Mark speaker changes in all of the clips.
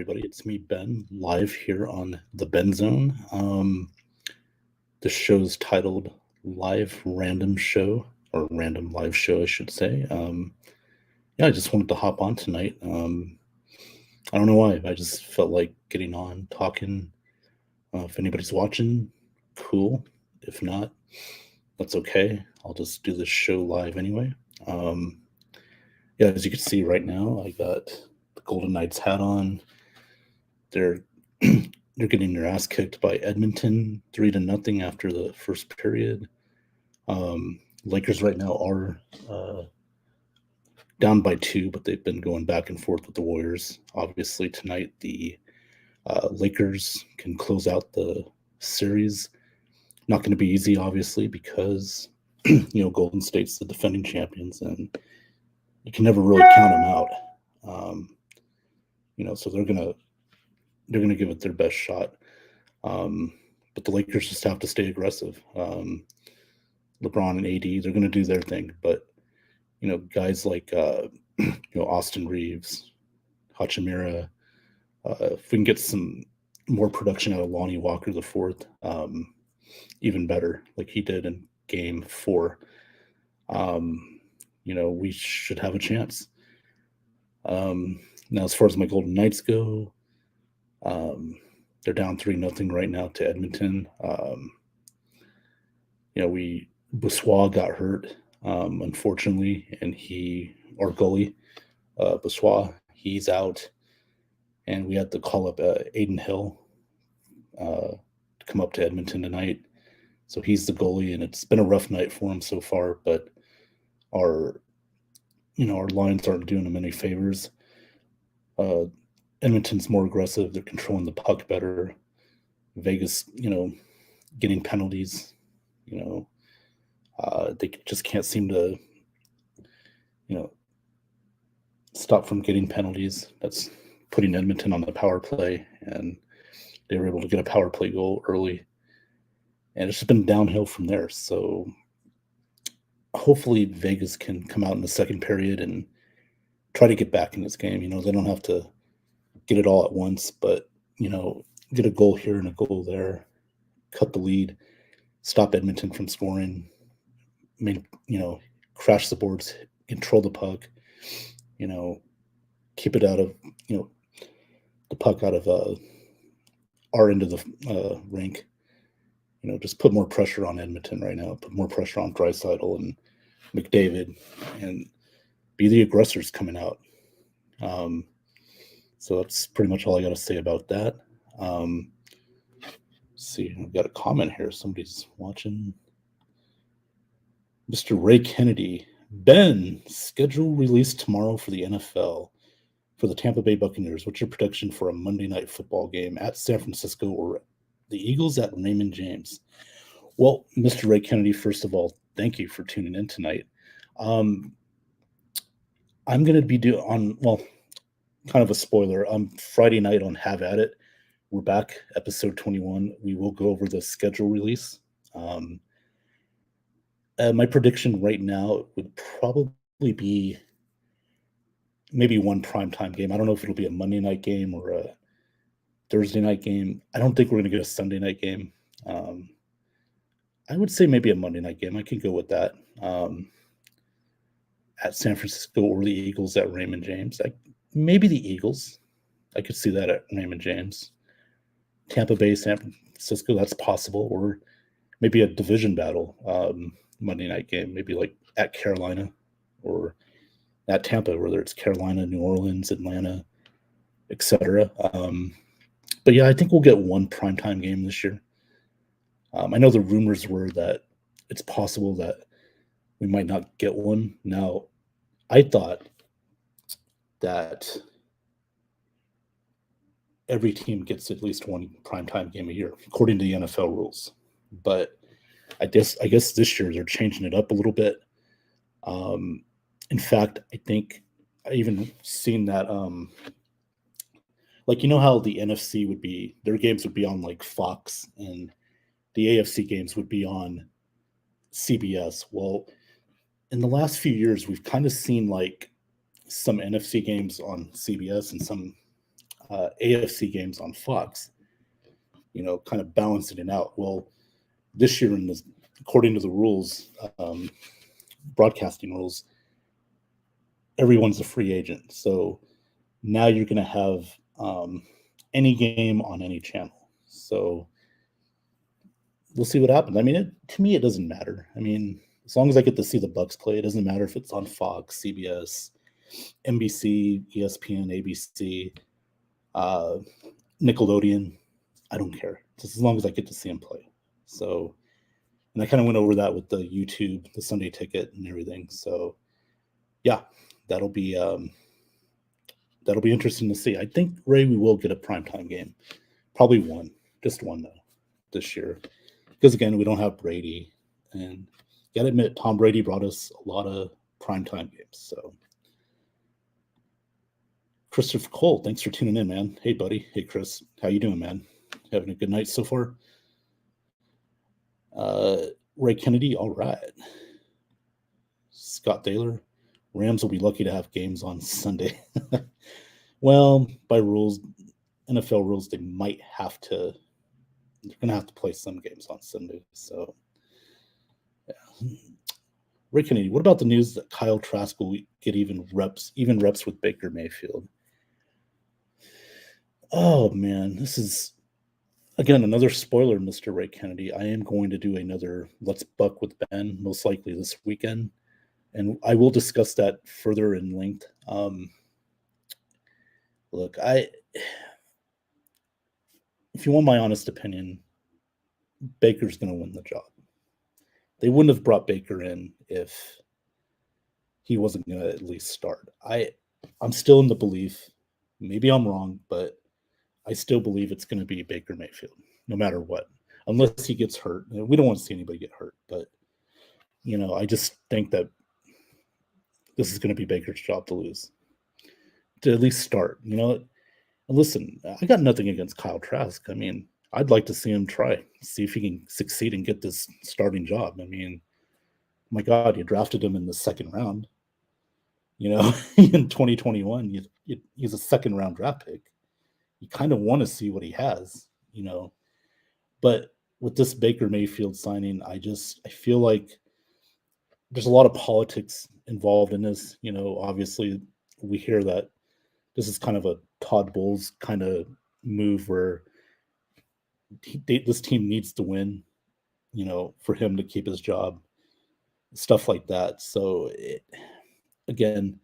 Speaker 1: everybody. It's me, Ben, live here on the Ben Zone. The show's titled Live Random Show, or Random Live Show, I should say. Yeah, I just wanted to hop on tonight. I don't know why. I just felt like getting on, talking. If anybody's watching, cool. If not, that's okay. I'll just do this show live anyway. Um, yeah, as you can see right now, I got the Golden Knights hat on. They're they're getting their ass kicked by Edmonton 3-0 after the first period. Lakers right now are down by 2, but they've been going back and forth with the Warriors. Obviously, tonight the Lakers can close out the series. Not going to be easy, obviously, because Golden State's the defending champions, and you can never really count them out. So they're gonna give it their best shot. But the Lakers just have to stay aggressive. LeBron and AD, they're gonna do their thing, but guys like Austin Reeves, Hachimura, if we can get some more production out of Lonnie Walker the fourth, even better, like he did in Game 4. We should have a chance. Now, as far as my Golden Knights go, they're down 3-0 right now to Edmonton. Boussois got hurt, unfortunately, and our goalie, Boussois, he's out, and we had to call up Aiden Hill to come up to Edmonton tonight. So he's the goalie, and it's been a rough night for him so far, but our lines aren't doing him any favors. Edmonton's more aggressive. They're controlling the puck better. Vegas, getting penalties. They just can't seem to, stop from getting penalties. That's putting Edmonton on the power play, and they were able to get a power play goal early. And it's just been downhill from there. So hopefully Vegas can come out in the second period and try to get back in this game. They don't have to get it all at once, but, get a goal here and a goal there, cut the lead, stop Edmonton from scoring, crash the boards, control the puck, keep it out of, the puck out of our end of the rink. Just put more pressure on Edmonton right now, put more pressure on Draisaitl and McDavid, and be the aggressors coming out. So that's pretty much all I got to say about that. Let's see, I've got a comment here. Somebody's watching. Mr. Ray Kennedy. Ben, schedule release tomorrow for the NFL for the Tampa Bay Buccaneers. What's your prediction for a Monday night football game at San Francisco or the Eagles at Raymond James? Well, Mr. Ray Kennedy, first of all, thank you for tuning in tonight. I'm going to be kind of a spoiler. Friday night on Have At It, we're back, episode 21. We will go over the schedule release. My prediction right now would probably be maybe one primetime game. I don't know if it'll be a Monday night game or a Thursday night game. I don't think we're going to get a Sunday night game. I would say maybe a Monday night game. I can go with that. At San Francisco or the Eagles at Raymond James. Maybe the Eagles. I could see that at Raymond James. Tampa Bay, San Francisco, that's possible. Or maybe a division battle Monday night game. Maybe like at Carolina or at Tampa, whether it's Carolina, New Orleans, Atlanta, etc. But yeah, I think we'll get one primetime game this year. I know the rumors were that it's possible that we might not get one. Now, I thought that every team gets at least one primetime game a year, according to the NFL rules. But I guess this year they're changing it up a little bit. In fact, I think I even seen that, how the NFC would be, their games would be on like Fox, and the AFC games would be on CBS. Well, in the last few years, we've kind of seen like some NFC games on CBS and some AFC games on Fox, kind of balancing it out. Well, this year, according to the rules, broadcasting rules, everyone's a free agent. So now you're going to have any game on any channel. So we'll see what happens. I mean, to me, it doesn't matter. I mean, as long as I get to see the Bucks play, it doesn't matter if it's on Fox, CBS, NBC, ESPN, ABC, Nickelodeon. I don't care. Just as long as I get to see them play. So, and I kind of went over that with the YouTube, the Sunday Ticket, and everything. So, yeah, that'll be interesting to see. I think, Ray, we will get a primetime game. Probably one, just one though, this year. Because again, we don't have Brady, and you gotta admit, Tom Brady brought us a lot of primetime games. So, Christopher Cole, thanks for tuning in, man. Hey, buddy. Hey, Chris. How you doing, man? Having a good night so far? Ray Kennedy, all right. Scott Daler, Rams will be lucky to have games on Sunday. Well, by rules, NFL rules, they might have to. They're going to have to play some games on Sunday. So, yeah. Ray Kennedy, what about the news that Kyle Trask will get even reps with Baker Mayfield? Oh, man, this is, again, another spoiler, Mr. Ray Kennedy. I am going to do another Let's Buck with Ben, most likely this weekend. And I will discuss that further in length. Look, if you want my honest opinion, Baker's going to win the job. They wouldn't have brought Baker in if he wasn't going to at least start. I'm still in the belief, maybe I'm wrong, but I still believe it's going to be Baker Mayfield, no matter what, unless he gets hurt. We don't want to see anybody get hurt, but, I just think that this is going to be Baker's job to lose, to at least start, And listen, I got nothing against Kyle Trask. I mean, I'd like to see him try, see if he can succeed and get this starting job. I mean, my God, you drafted him in the second round. In 2021, he's a second round draft pick. You kind of want to see what he has, But with this Baker Mayfield signing, I feel like there's a lot of politics involved in this. Obviously, we hear that this is kind of a Todd Bowles kind of move where this team needs to win, for him to keep his job, stuff like that. So, again,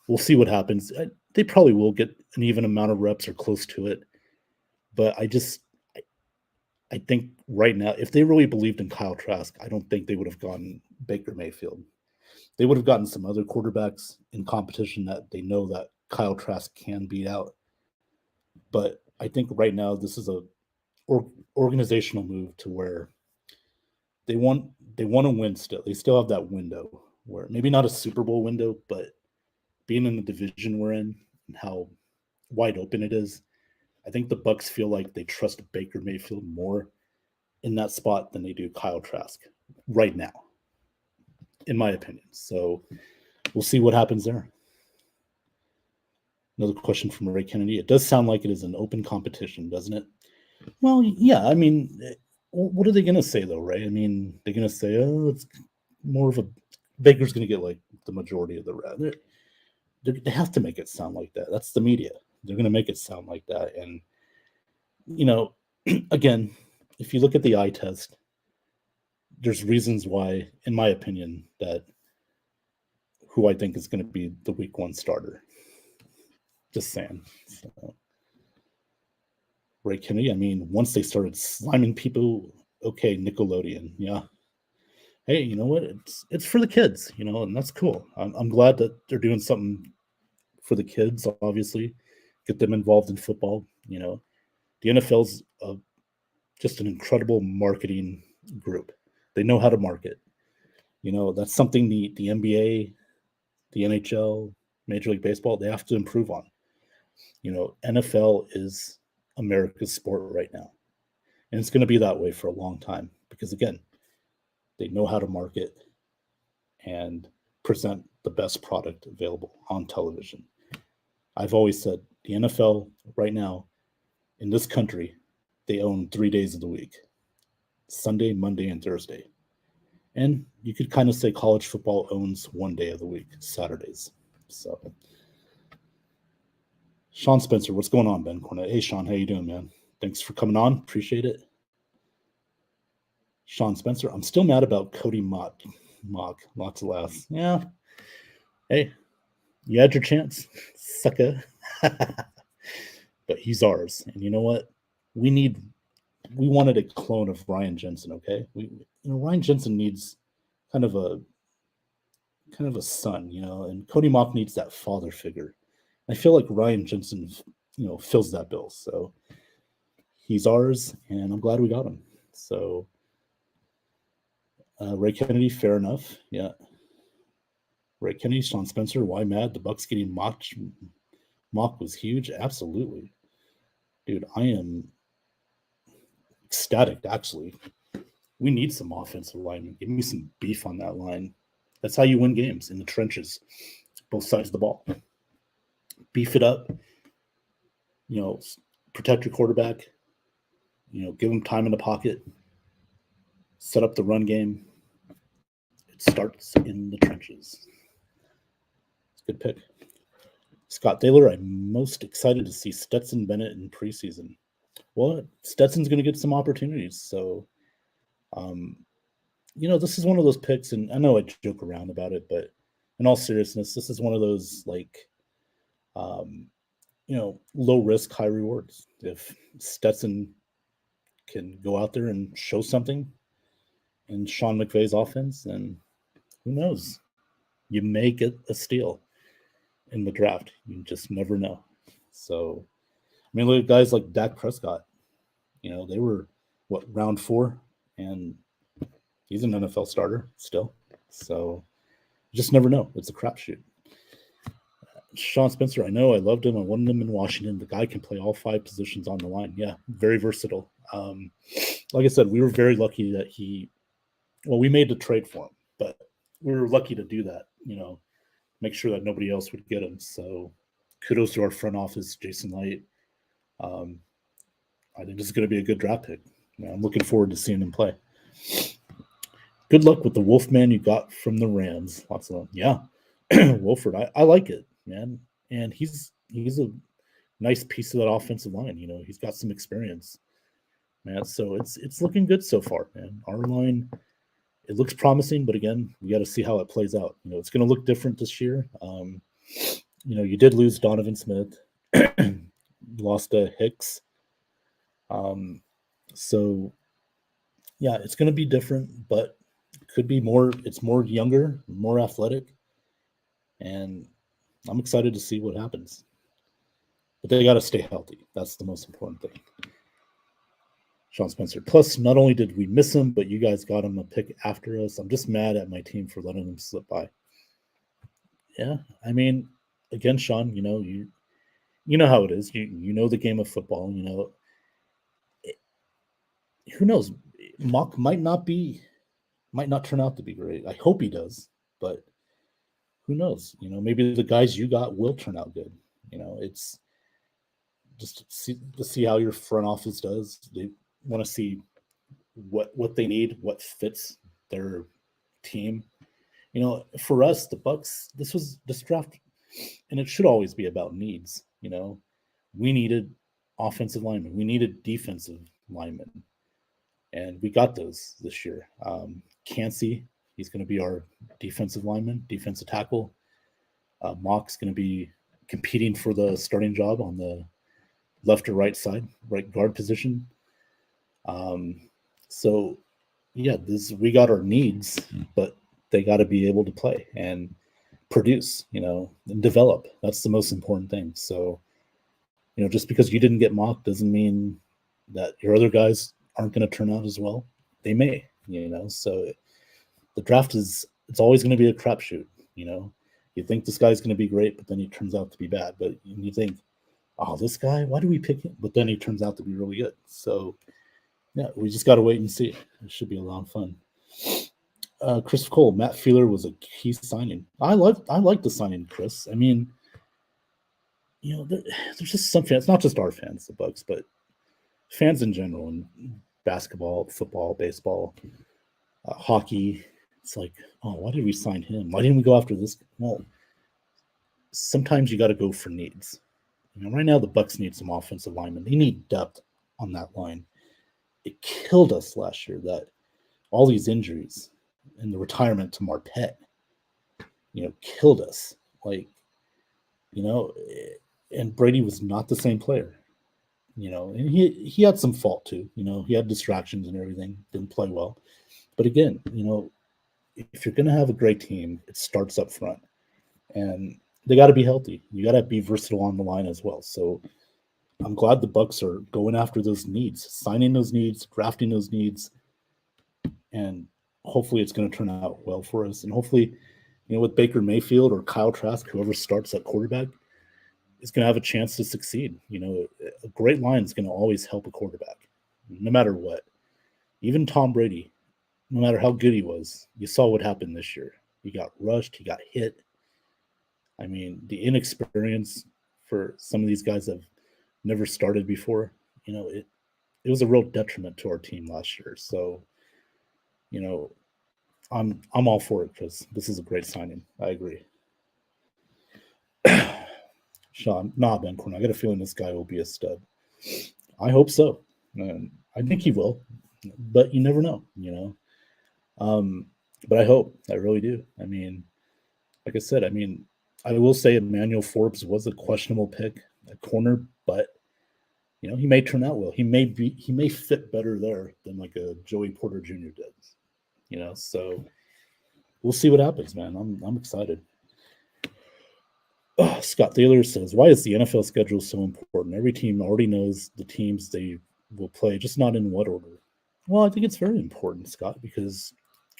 Speaker 1: we'll see what happens. They probably will get an even amount of reps or close to it. But I think right now, if they really believed in Kyle Trask, I don't think they would have gotten Baker Mayfield. They would have gotten some other quarterbacks in competition that they know that Kyle Trask can beat out. But I think right now this is a organizational move to where they want to win still. They still have that window where maybe not a Super Bowl window, but being in the division we're in and how wide open it is, I think the Bucks feel like they trust Baker Mayfield more in that spot than they do Kyle Trask right now, in my opinion. So we'll see what happens there. Another question from Ray Kennedy. It does sound like it is an open competition, doesn't it? Well, yeah. I mean, what are they going to say, though, Ray? I mean, they're going to say, oh, it's more of a Baker's going to get like the majority of the rep. They have to make it sound like that. That's the media. They're going to make it sound like that. And, again, if you look at the eye test, there's reasons why, in my opinion, that who I think is going to be the week one starter. Just saying. So, Ray Kennedy, I mean, once they started sliming people, okay, Nickelodeon, yeah. Hey, you know what? It's for the kids, and that's cool. I'm glad that they're doing something for the kids, obviously, get them involved in football. The NFL's just an incredible marketing group. They know how to market. That's something the NBA, the NHL, Major League Baseball, they have to improve on. NFL is America's sport right now. And it's going to be that way for a long time because, again, they know how to market and present the best product available on television. I've always said the NFL right now in this country, they own 3 days of the week: Sunday, Monday, and Thursday. And you could kind of say college football owns 1 day of the week, Saturdays. So, Sean Spencer, what's going on, Ben Cornett? Hey, Sean, how you doing, man? Thanks for coming on. Appreciate it. Sean Spencer, I'm still mad about Cody Mock. Lots of laughs. Yeah. Hey, you had your chance, sucker. But he's ours. And you know what? We wanted a clone of Ryan Jensen, okay? Ryan Jensen needs kind of a son, and Cody Mock needs that father figure. I feel like Ryan Jensen, fills that bill. So he's ours, and I'm glad we got him. So Ray Kennedy, fair enough. Yeah. Ray Kennedy, Sean Spencer, why mad? The Bucs getting mocked. Mock was huge. Absolutely. Dude, I am ecstatic, actually. We need some offensive linemen. Give me some beef on that line. That's how you win games, in the trenches, both sides of the ball. Beef it up. Protect your quarterback. Give him time in the pocket. Set up the run game. It starts in the trenches. It's a good pick. Scott Taylor, I'm most excited to see Stetson Bennett in preseason. Well, Stetson's going to get some opportunities. So, this is one of those picks, and I know I joke around about it, but in all seriousness, this is one of those, low risk, high rewards. If Stetson can go out there and show something in Sean McVay's offense, then who knows? You may get a steal in the draft. You just never know. So, look at guys like Dak Prescott. They were, round 4? And he's an NFL starter still. So, you just never know. It's a crapshoot. Sean Spencer, I know. I loved him. I wanted him in Washington. The guy can play all 5 positions on the line. Yeah, very versatile. Like I said, we were very lucky that we made the trade for him, but we were lucky to do that, make sure that nobody else would get him. So kudos to our front office, Jason Light. I think this is going to be a good draft pick. I'm looking forward to seeing him play. Good luck with the Wolfman you got from the Rams. Lots of them. Yeah. Wolford, I like it, man. And he's a nice piece of that offensive line. He's got some experience, man. So it's looking good so far, man. Our line, it looks promising, but again, we got to see how it plays out. It's going to look different this year. You did lose Donovan Smith, lost Hicks. So yeah, it's going to be different, but could be more. It's more younger, more athletic, and I'm excited to see what happens. But they got to stay healthy. That's the most important thing. Sean Spencer. Plus, not only did we miss him, but you guys got him a pick after us. I'm just mad at my team for letting him slip by. Yeah, again, Sean, you know how it is. You know the game of football. Who knows? Mock might not turn out to be great. I hope he does, but who knows? Maybe the guys you got will turn out good. It's just to see how your front office does. They want to see what they need, what fits their team. For us, the Bucs, this draft, and it should always be about needs. We needed offensive linemen, we needed defensive linemen, and we got those this year. Cansey, he's going to be our defensive lineman, defensive tackle. Mock's going to be competing for the starting job on the left or right side, right guard position. So yeah, we got our needs, but they got to be able to play and produce, and develop. That's the most important thing. So, just because you didn't get Mock doesn't mean that your other guys aren't going to turn out as well. They may, so the draft it's always going to be a crapshoot. You think this guy's going to be great, but then he turns out to be bad. But you think, oh, this guy, why do we pick him? But then he turns out to be really good. So yeah, we just got to wait and see. It should be a lot of fun. Chris Cole, Matt Feeler was a key signing. I like the signing, Chris. there's just some fans, not just our fans, the Bucks, but fans in general, in basketball, football, baseball, hockey. It's like, oh, why did we sign him? Why didn't we go after this? Well, sometimes you got to go for needs. Right now the Bucks need some offensive linemen. They need depth on that line. It killed us last year that all these injuries and the retirement to Marpet, killed us. You know, and Brady was not the same player. And he had some fault too. He had distractions and everything, didn't play well. But again, if you're gonna have a great team, it starts up front. And they got to be healthy. You got to be versatile on the line as well. So I'm glad the Bucks are going after those needs, signing those needs, drafting those needs, and hopefully it's going to turn out well for us. And hopefully, with Baker Mayfield or Kyle Trask, whoever starts at quarterback, is going to have a chance to succeed. A great line is going to always help a quarterback, no matter what. Even Tom Brady, no matter how good he was, you saw what happened this year. He got rushed, he got hit. I mean, the inexperience for some of these guys that have never started before, it was a real detriment to our team last year. So, I'm all for it because this is a great signing. I agree. Sean, Ben Corn. I got a feeling this guy will be a stud. I hope so. And I think he will, but you never know, But I hope, I really do. I mean, like I said, I will say Emmanuel Forbes was a questionable pick at corner, but he may turn out well. He may fit better there than like a Joey Porter Jr. did. So we'll see what happens, man. I'm excited. Scott Thaler says, why is the NFL schedule so important? Every team already knows the teams they will play, just not in what order. Well, I think it's very important, Scott, because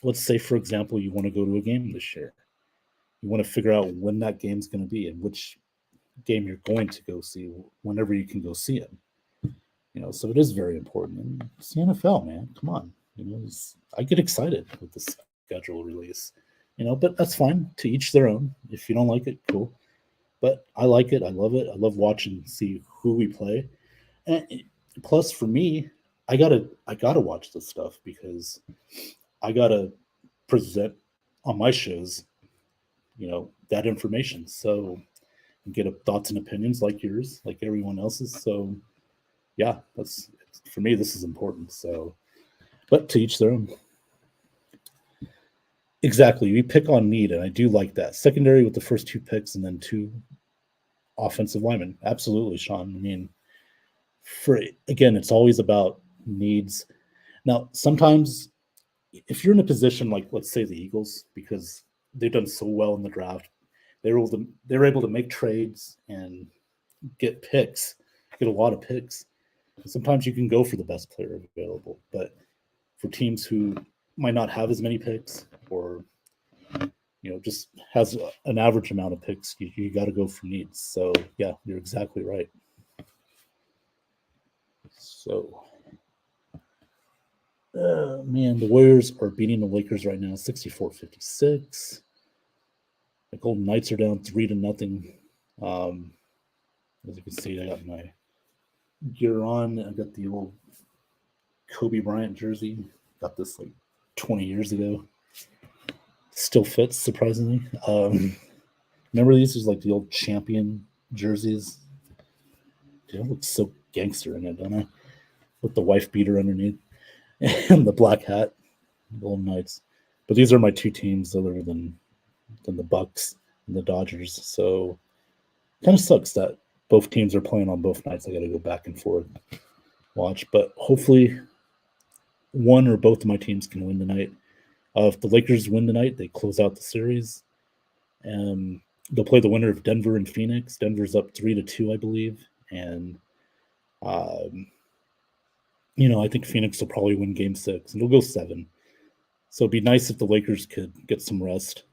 Speaker 1: let's say, for example, you want to go to a game this year. You want to figure out when that game's going to be and which game you're going to go see whenever you can go see it. So it is very important. And it's the NFL, man. Come on. I get excited with the schedule release. But that's fine. To each their own. If you don't like it, cool. But I like it. I love it. I love watching, see who we play. And plus, for me, I gotta watch this stuff because I gotta present on my shows, that information. So get thoughts and opinions like yours, like everyone else's. So yeah, that's for me. This is important. So, but to each their own. Exactly. We pick on need, and I do like that. Secondary with the first two picks, and then two offensive linemen. Absolutely, Sean. Again, it's always about needs. Now, sometimes if you're in a position like, let's say, the Eagles, because they've done so well in the draft, they're able to make trades and get a lot of picks. Sometimes you can go for the best player available, but for teams who might not have as many picks or just has an average amount of picks, you got to go for needs. So yeah, you're exactly right. So man, the Warriors are beating the Lakers right now, 64-56. The Golden Knights are down 3-0. As you can see, I got my gear on. I got the old Kobe Bryant jersey. Got this like 20 years ago. Still fits, surprisingly. Remember these? There's like the old champion jerseys. Dude, it looks so gangster in it, don't I? With the wife beater underneath and the black hat, Golden Knights. But these are my two teams other than the Bucks and the Dodgers. So kind of sucks that both teams are playing on both nights. I got to go back and forth, watch. But hopefully one or both of my teams can win tonight. If the Lakers win tonight, they close out the series. And they'll play the winner of Denver and Phoenix. Denver's up 3-2, I believe. And, I think Phoenix will probably win game 6. And it'll go 7. So it'd be nice if the Lakers could get some rest.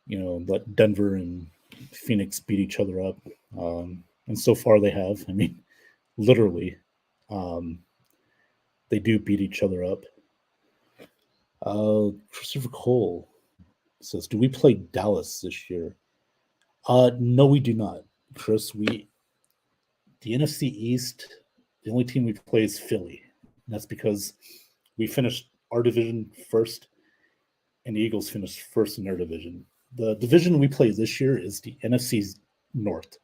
Speaker 1: Let Denver and Phoenix beat each other up. And so far they have. Literally, they do beat each other up. Christopher Cole says, do we play Dallas this year? No, we do not, Chris. The NFC East, the only team we play is Philly. And that's because we finished our division first, and the Eagles finished first in their division. The division we play this year is the NFC's North.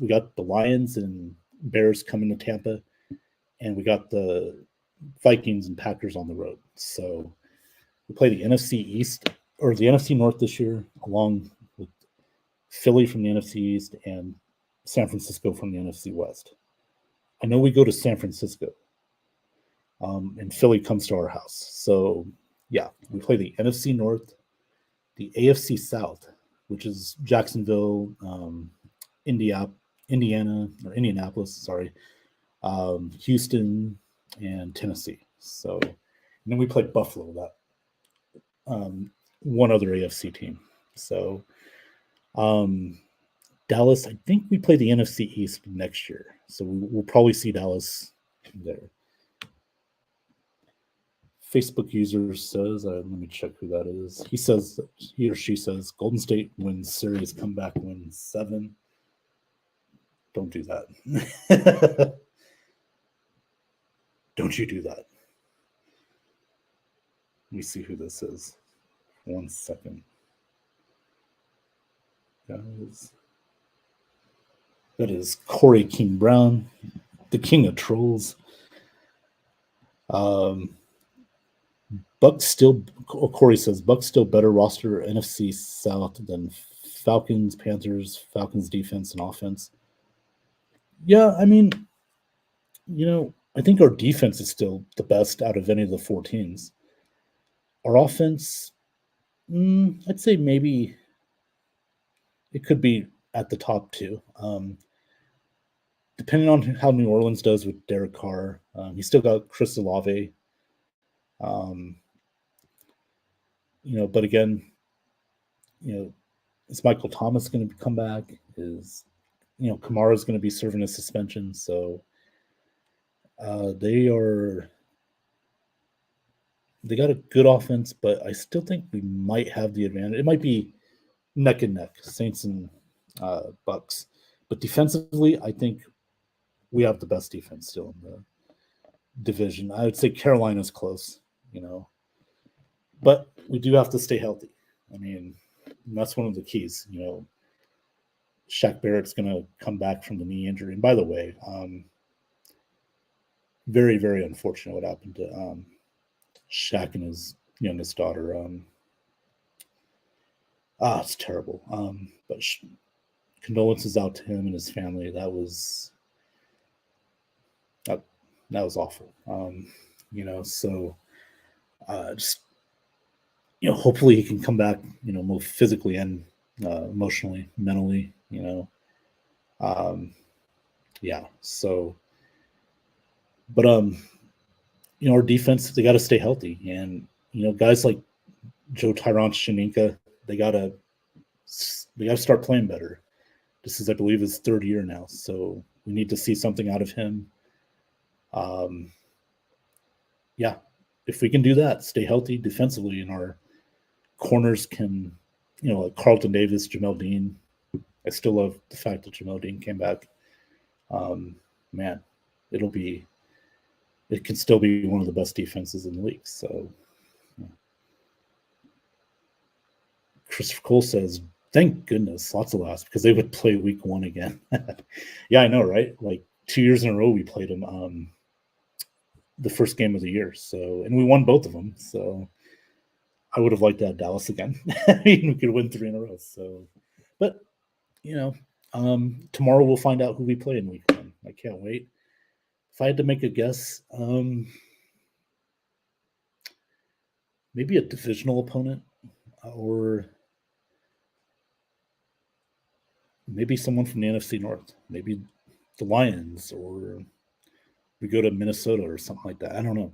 Speaker 1: We got the Lions and Bears coming to Tampa, and we got the Vikings and Packers on the road. So we play the NFC East or the NFC North this year, along with Philly from the NFC East and San Francisco from the NFC West. I know we go to San Francisco, and Philly comes to our house. So yeah, we play the NFC North, the AFC South, which is Jacksonville, Indiana or Indianapolis, sorry, Houston, and Tennessee. So and then we played Buffalo, that one other AFC team. So Dallas, I think we play the NFC East next year. So we'll probably see Dallas there. Facebook user says, let me check who that is. He or she says, Golden State wins series, comeback wins 7. Don't do that. Don't you do that. Let me see who this is. 1 second. Guys. That is Corey King Brown, the king of trolls. Bucks still, Corey says, Bucks still better roster NFC South than Falcons, Panthers, Falcons defense and offense. Yeah, I mean, I think our defense is still the best out of any of the 4 teams. Our offense, I'd say maybe it could be at the top 2. Depending on how New Orleans does with Derek Carr, he's still got Chris Olave. But again, is Michael Thomas going to come back? Is Kamara's going to be serving a suspension? So they got a good offense, but I still think we might have the advantage. It might be neck and neck, Saints and Bucks. But defensively, I think we have the best defense still in the division. I would say Carolina's close, but we do have to stay healthy. I mean, that's one of the keys. Shaq Barrett's going to come back from the knee injury. And by the way, very, very unfortunate what happened to Shaq and his youngest daughter. It's terrible. But condolences out to him and his family. That was awful. So just hopefully he can come back, more physically and emotionally, mentally, yeah. So, but our defense, they got to stay healthy, and guys like Joe Tyron Shaninka, they got to start playing better. This is, I believe, his 3rd year now, so we need to see something out of him. Yeah, if we can do that, stay healthy defensively, and our corners can, like Carlton Davis, Jamel Dean. I still love the fact that Jamel Dean came back. Man, it can still be one of the best defenses in the league. So, yeah. Christopher Cole says, thank goodness, lots of laughs, because they would play week 1 again. Yeah, I know, right? Like 2 years in a row we played them the first game of the year. So, and we won both of them. So I would have liked to have Dallas again. We could win 3 in a row. So, but tomorrow we'll find out who we play in week 1. I can't wait. If I had to make a guess, maybe a divisional opponent, or maybe someone from the NFC North, maybe the Lions, or we go to Minnesota or something like that. I don't know.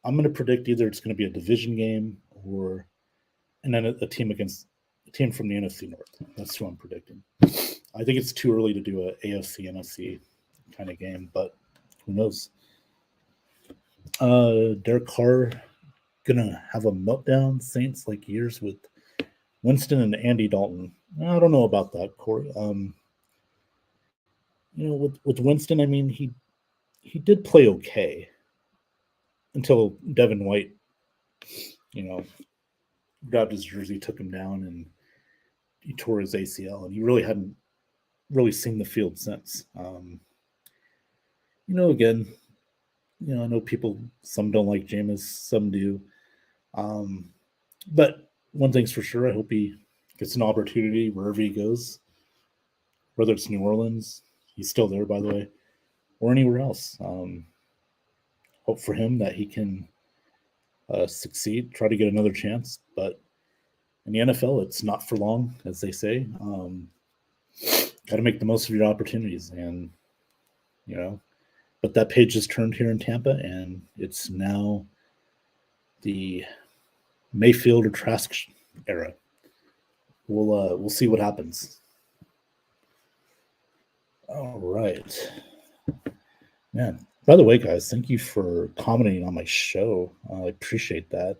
Speaker 1: I'm going to predict either it's going to be a division game and then a team from the NFC North. That's who I'm predicting. I think it's too early to do a AFC NFC kind of game, but who knows? Derek Carr gonna have a meltdown, Saints like years with Winston and Andy Dalton. I don't know about that, Corey. With Winston, I mean, he did play okay until Devin White, you know, grabbed his jersey, took him down, and he tore his ACL, and he really hadn't really seen the field since. Again, I know people, some don't like Jameis, some do. But one thing's for sure, I hope he gets an opportunity wherever he goes, whether it's New Orleans, he's still there, by the way, or anywhere else. Hope for him that he can succeed, try to get another chance. But in the NFL, it's not for long, as they say. Got to make the most of your opportunities, and but that page has turned here in Tampa, and it's now the Mayfield or Trask era. We'll see what happens. All right, man. By the way, guys, thank you for commenting on my show. I appreciate that.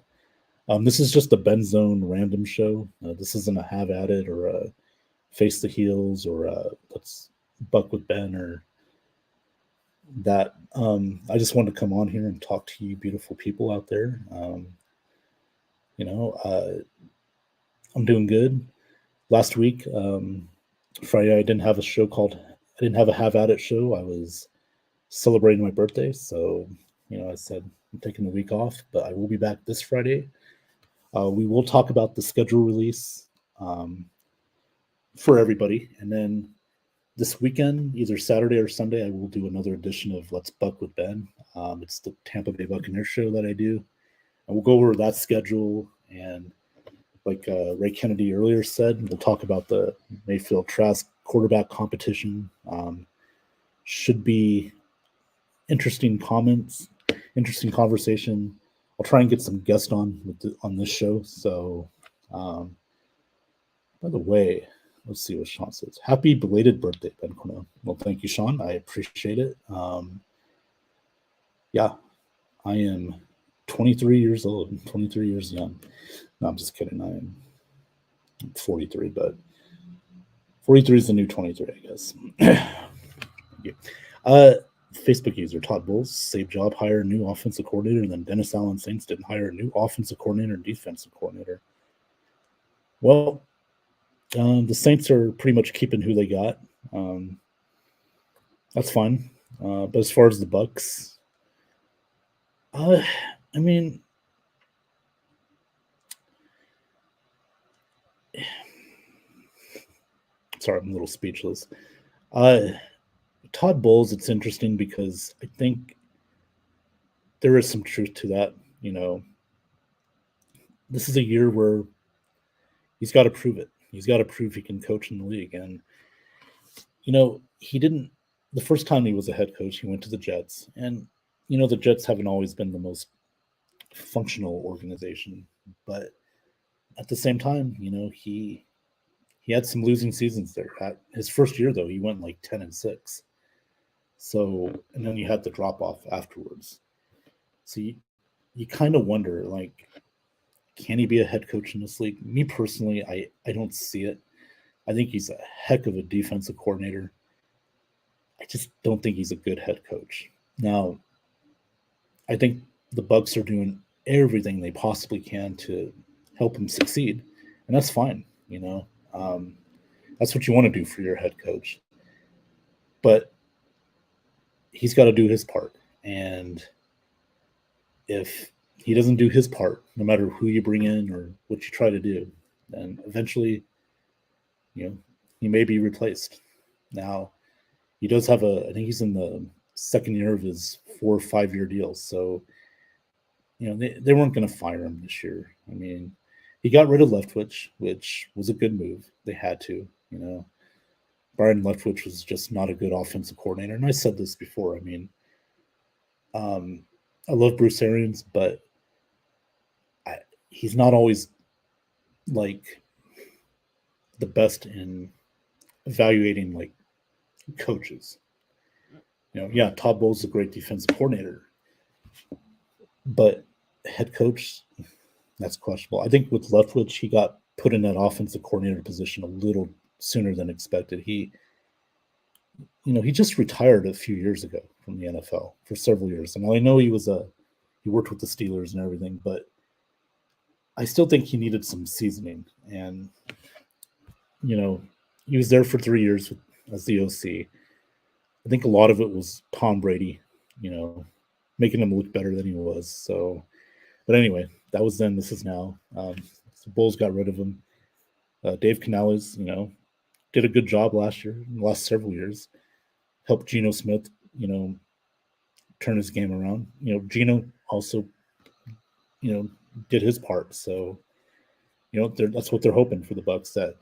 Speaker 1: This is just a Ben Zone random show. This isn't a Have At It or a Face the Heels or a Let's Buck with Ben or that. I just wanted to come on here and talk to you beautiful people out there. I'm doing good. Last week, Friday, I didn't have a Have At It show. I was celebrating my birthday. So, I said I'm taking the week off, but I will be back this Friday. We will talk about the schedule release for everybody. And then this weekend, either Saturday or Sunday, I will do another edition of Let's Buck with Ben. It's the Tampa Bay Buccaneers show that I do. And we'll go over that schedule. And like Ray Kennedy earlier said, we'll talk about the Mayfield Trask quarterback competition. Should be interesting comments, interesting conversation. I'll try and get some guests on this show. So, by the way, let's see what Sean says. Happy belated birthday, Ben Cornell. Well, thank you, Sean. I appreciate it. Yeah, I am 23 years old, 23 years young. No, I'm just kidding. I'm 43, but 43 is the new 23, I guess. Facebook user Todd Bowles, same job, hire a new offensive coordinator, and then Dennis Allen Saints didn't hire a new offensive coordinator and defensive coordinator. Well, the Saints are pretty much keeping who they got. That's fine. But as far as the Bucks, I mean, sorry, I'm a little speechless. Todd Bowles, it's interesting because I think there is some truth to that. This is a year where he's got to prove it. He's got to prove he can coach in the league. And, he didn't, the first time he was a head coach, he went to the Jets. And, the Jets haven't always been the most functional organization. But at the same time, he had some losing seasons there. At his first year, though, he went like 10-6. So, and then you had the drop off afterwards. So you kind of wonder, like, can he be a head coach in this league? Me personally, I don't see it. I think he's a heck of a defensive coordinator. I just don't think he's a good head coach. Now, I think the Bucks are doing everything they possibly can to help him succeed, and that's fine. That's what you want to do for your head coach. But he's got to do his part. And if he doesn't do his part, no matter who you bring in or what you try to do, then eventually, he may be replaced. Now, he does have I think he's in the second year of his 4 or 5 year deal. So, they weren't going to fire him this year. I mean, he got rid of Leftwich, which was a good move. They had to, Brian Leftwich was just not a good offensive coordinator. And I said this before. I mean, I love Bruce Arians, but he's not always like the best in evaluating like coaches. Yeah, Todd Bowles is a great defensive coordinator, but head coach, that's questionable. I think with Leftwich, he got put in that offensive coordinator position a little sooner than expected. He just retired a few years ago from the NFL for several years. And I know he worked with the Steelers and everything, but I still think he needed some seasoning. And he was there for 3 years as the OC. I think a lot of it was Tom Brady, making him look better than he was. So, but anyway, that was then. This is now. The Bulls got rid of him. Dave Canales, did a good job last year, in the last several years. Helped Geno Smith, turn his game around. Geno also, did his part. So, that's what they're hoping for the Bucks. That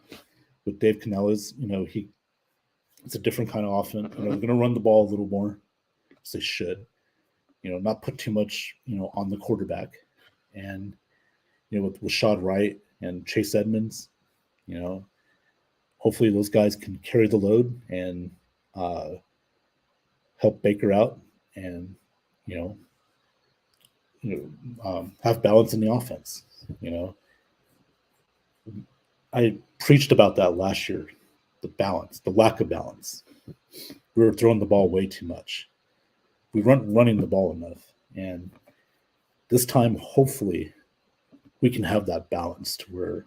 Speaker 1: with Dave Canales, it's a different kind of offense. They're going to run the ball a little more, as they should. Not put too much, on the quarterback. And, with Rashad Wright and Chase Edmonds, hopefully those guys can carry the load and help Baker out and, have balance in the offense. I preached about that last year, the lack of balance. We were throwing the ball way too much. We weren't running the ball enough. And this time, hopefully, we can have that balance to where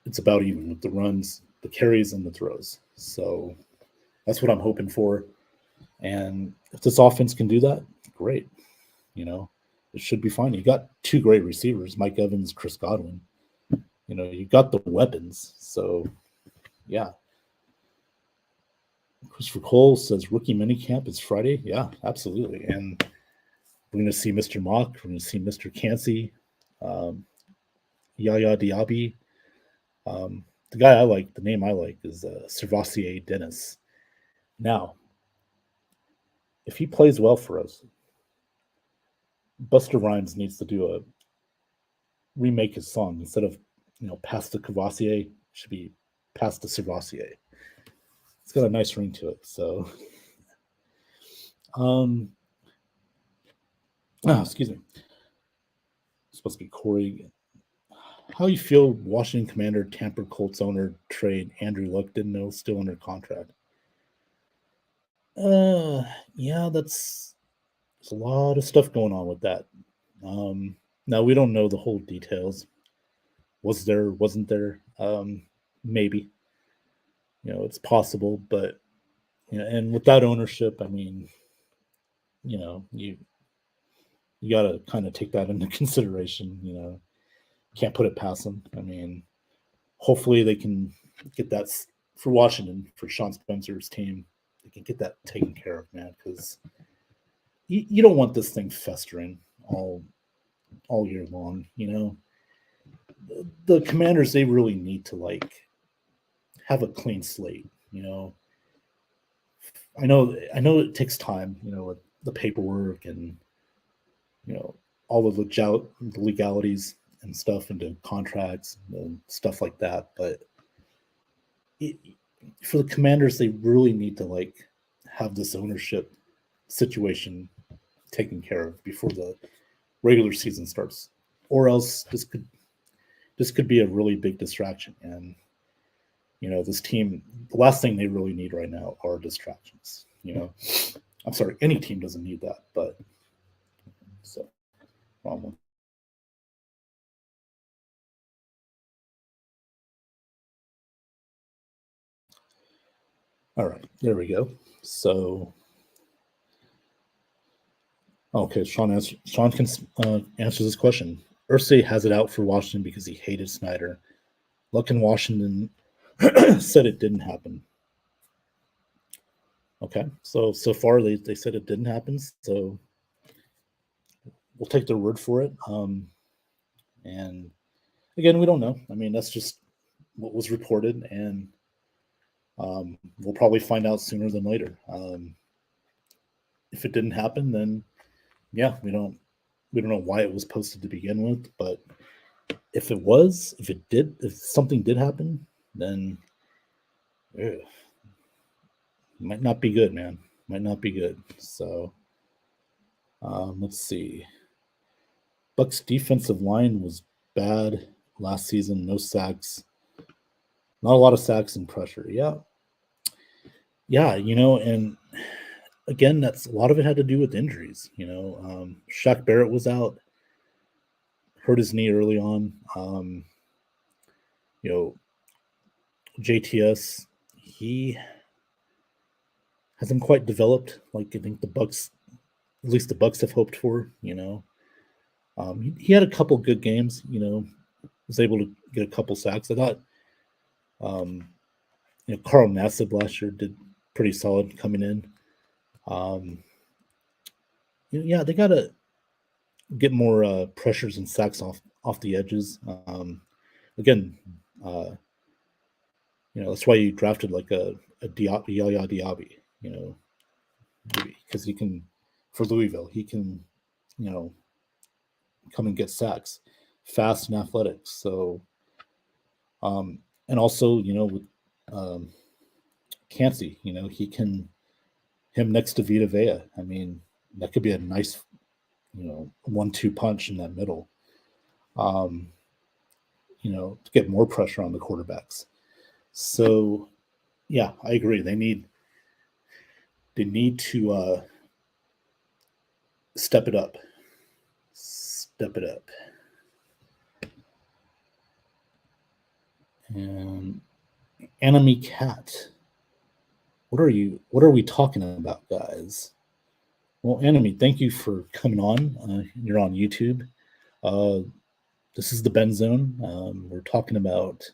Speaker 1: it's about even with the runs, the carries, and the throws. So that's what I'm hoping for. And if this offense can do that, great. It should be fine. You got two great receivers, Mike Evans, Chris Godwin. You got the weapons. So, yeah. Christopher Cole says rookie minicamp is Friday. Yeah, absolutely. And we're going to see Mr. Mock. We're going to see Mr. Cansey, Yaya Diaby. The guy I like, the name I like is Servassier Dennis. Now, if he plays well for us, Buster Rhymes needs to remake his song. Instead of, Pass the Cavassier, should be Pass the Servassier. It's got a nice ring to it. So, excuse me. It's supposed to be Corey. How you feel Washington Commander Tampa Colts owner trade Andrew Luck didn't know still under contract? Yeah, there's a lot of stuff going on with that. Now we don't know the whole details. Was there, wasn't there? Maybe. It's possible, but and without ownership, I mean, you got to kind of take that into consideration. Can't put it past them. I mean, hopefully they can get that for Washington, for Sean Spencer's team. They can get that taken care of, man, because you don't want this thing festering all year long. The Commanders, they really need to have a clean slate. I know it takes time. With the paperwork and all of the legalities and stuff into contracts and stuff like that. But for the Commanders, they really need to have this ownership situation taken care of before the regular season starts, or else this could be a really big distraction. And this team, the last thing they really need right now are distractions. I'm sorry, any team doesn't need that, but so wrong one. All right, there we go. So, okay, Sean can answer this question. Irsay has it out for Washington because he hated Snyder. Luck in Washington said it didn't happen. Okay, so far they said it didn't happen. So we'll take their word for it. And again, we don't know. I mean, that's just what was reported, and we'll probably find out sooner than later. If it didn't happen, then yeah, we don't know why it was posted to begin with. But if something did happen, then might not be good, man. Might not be good. So let's see. Bucks defensive line was bad last season. No sacks, not a lot of sacks and pressure. Yeah, and again, that's a lot of it had to do with injuries. Shaq Barrett was out, hurt his knee early on. You know, JTS, he hasn't quite developed like I think the Bucks, at least the Bucks have hoped for. He had a couple good games. Was able to get a couple sacks. I thought, um, Carl Nassib last year did pretty solid coming in. Yeah, they got to get more pressures and sacks off the edges. Again, uh, that's why you drafted like a Yaya Diaby, because he can, for Louisville, he can, you know, come and get sacks, fast and athletic. So, and also, with um, Cansey, him next to Vita Vea. I mean, that could be a nice, 1-2 punch in that middle. Um, to get more pressure on the quarterbacks. So, yeah, I agree. They need to step it up. Step it up. And Enemy Cat. What are we talking about, guys? Well, Enemy, thank you for coming on. You're on YouTube. This is the Ben Zone. We're talking about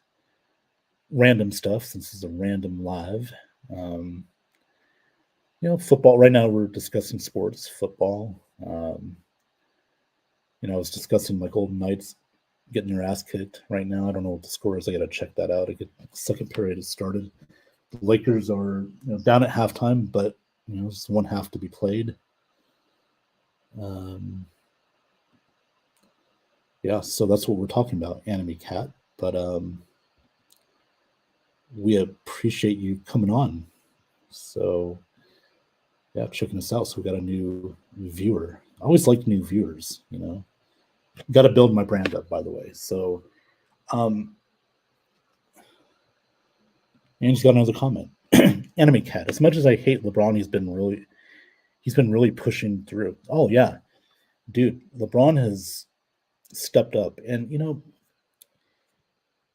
Speaker 1: random stuff since it's a random live. Football. Right now, we're discussing sports, football. I was discussing my Golden Knights getting their ass kicked right now. I don't know what the score is. I got to check that out. The second period has started. The Lakers are down at halftime, but there's one half to be played. Yeah, so that's what we're talking about, Enemy Cat. But we appreciate you coming on. So yeah, checking us out. So we got a new viewer. I always like new viewers. Got to build my brand up, by the way. So, and he's got another comment. Enemy Cat. As much as I hate LeBron, he's been really pushing through. Oh yeah, dude, LeBron has stepped up, and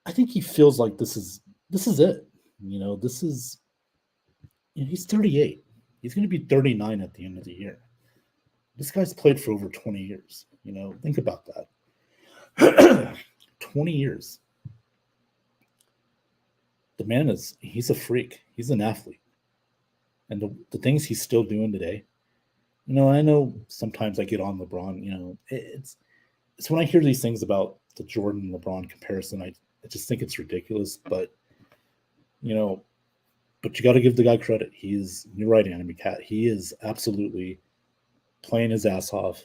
Speaker 1: I think he feels like this is it. This is. He's 38. He's going to be 39 at the end of the year. This guy's played for over 20 years. Think about that. 20 years. The man he's a freak. He's an athlete. And the things he's still doing today, I know sometimes I get on LeBron, it's when I hear these things about the Jordan LeBron comparison, I just think it's ridiculous. But, but you got to give the guy credit. You're right, Enemy Cat. He is absolutely playing his ass off.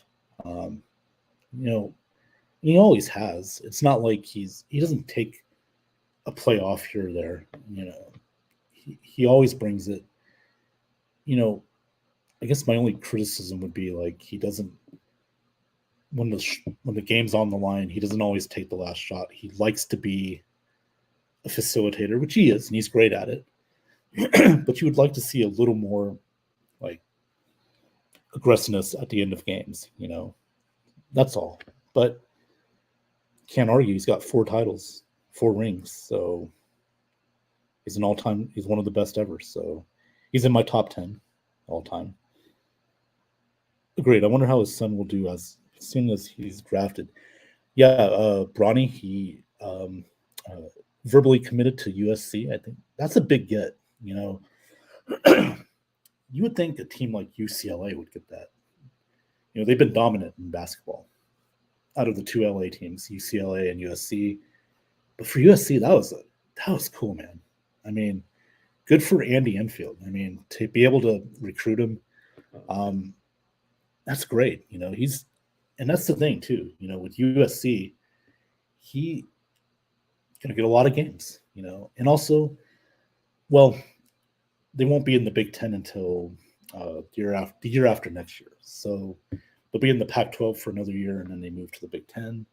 Speaker 1: He always has. It's not like he doesn't take a play off here or there. He always brings it. I guess my only criticism would be like he doesn't when the game's on the line, he doesn't always take the last shot. He likes to be a facilitator, which he is, and he's great at it. But you would like to see a little more like aggressiveness at the end of games, That's all. But can't argue. He's got 4 titles, 4 rings, so he's one of the best ever. So he's in my top 10 all time. Agreed. I wonder how his son will do as soon as he's drafted. Yeah, Bronny, he verbally committed to USC. I think that's a big get. You would think a team like UCLA would get that. They've been dominant in basketball out of the 2 LA teams, UCLA and USC. But for USC, that was cool, man. I mean, good for Andy Enfield. I mean, to be able to recruit him, that's great. And that's the thing too. With USC, he going to get a lot of games. And also, well, they won't be in the Big Ten until the year after next year. So they'll be in the Pac-12 for another year, and then they move to the Big Ten.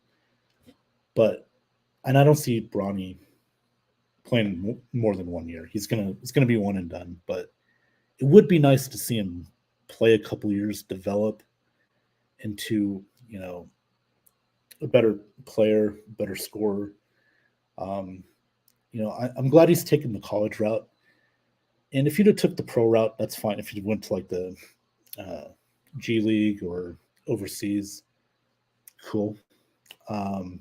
Speaker 1: But and I don't see Bronny playing more than 1 year. It's gonna be one and done. But it would be nice to see him play a couple years, develop into a better player, better scorer. Um, I'm glad he's taken the college route. And if you'd have took the pro route, that's fine. If you went to like the uh, G League or overseas, cool. Um,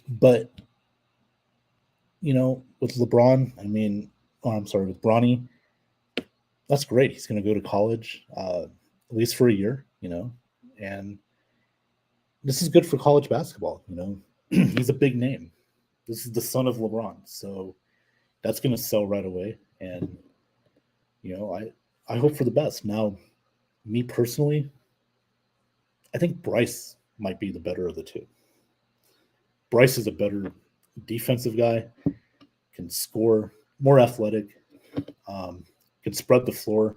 Speaker 1: but with LeBron, I'm sorry, with Bronny, that's great. He's going to go to college, at least for a year, and this is good for college basketball. He's a big name. This is the son of LeBron, so that's going to sell right away. And I hope for the best. Now, me personally, I think Bryce might be the better of the two. Bryce is a better defensive guy, can score, more athletic, can spread the floor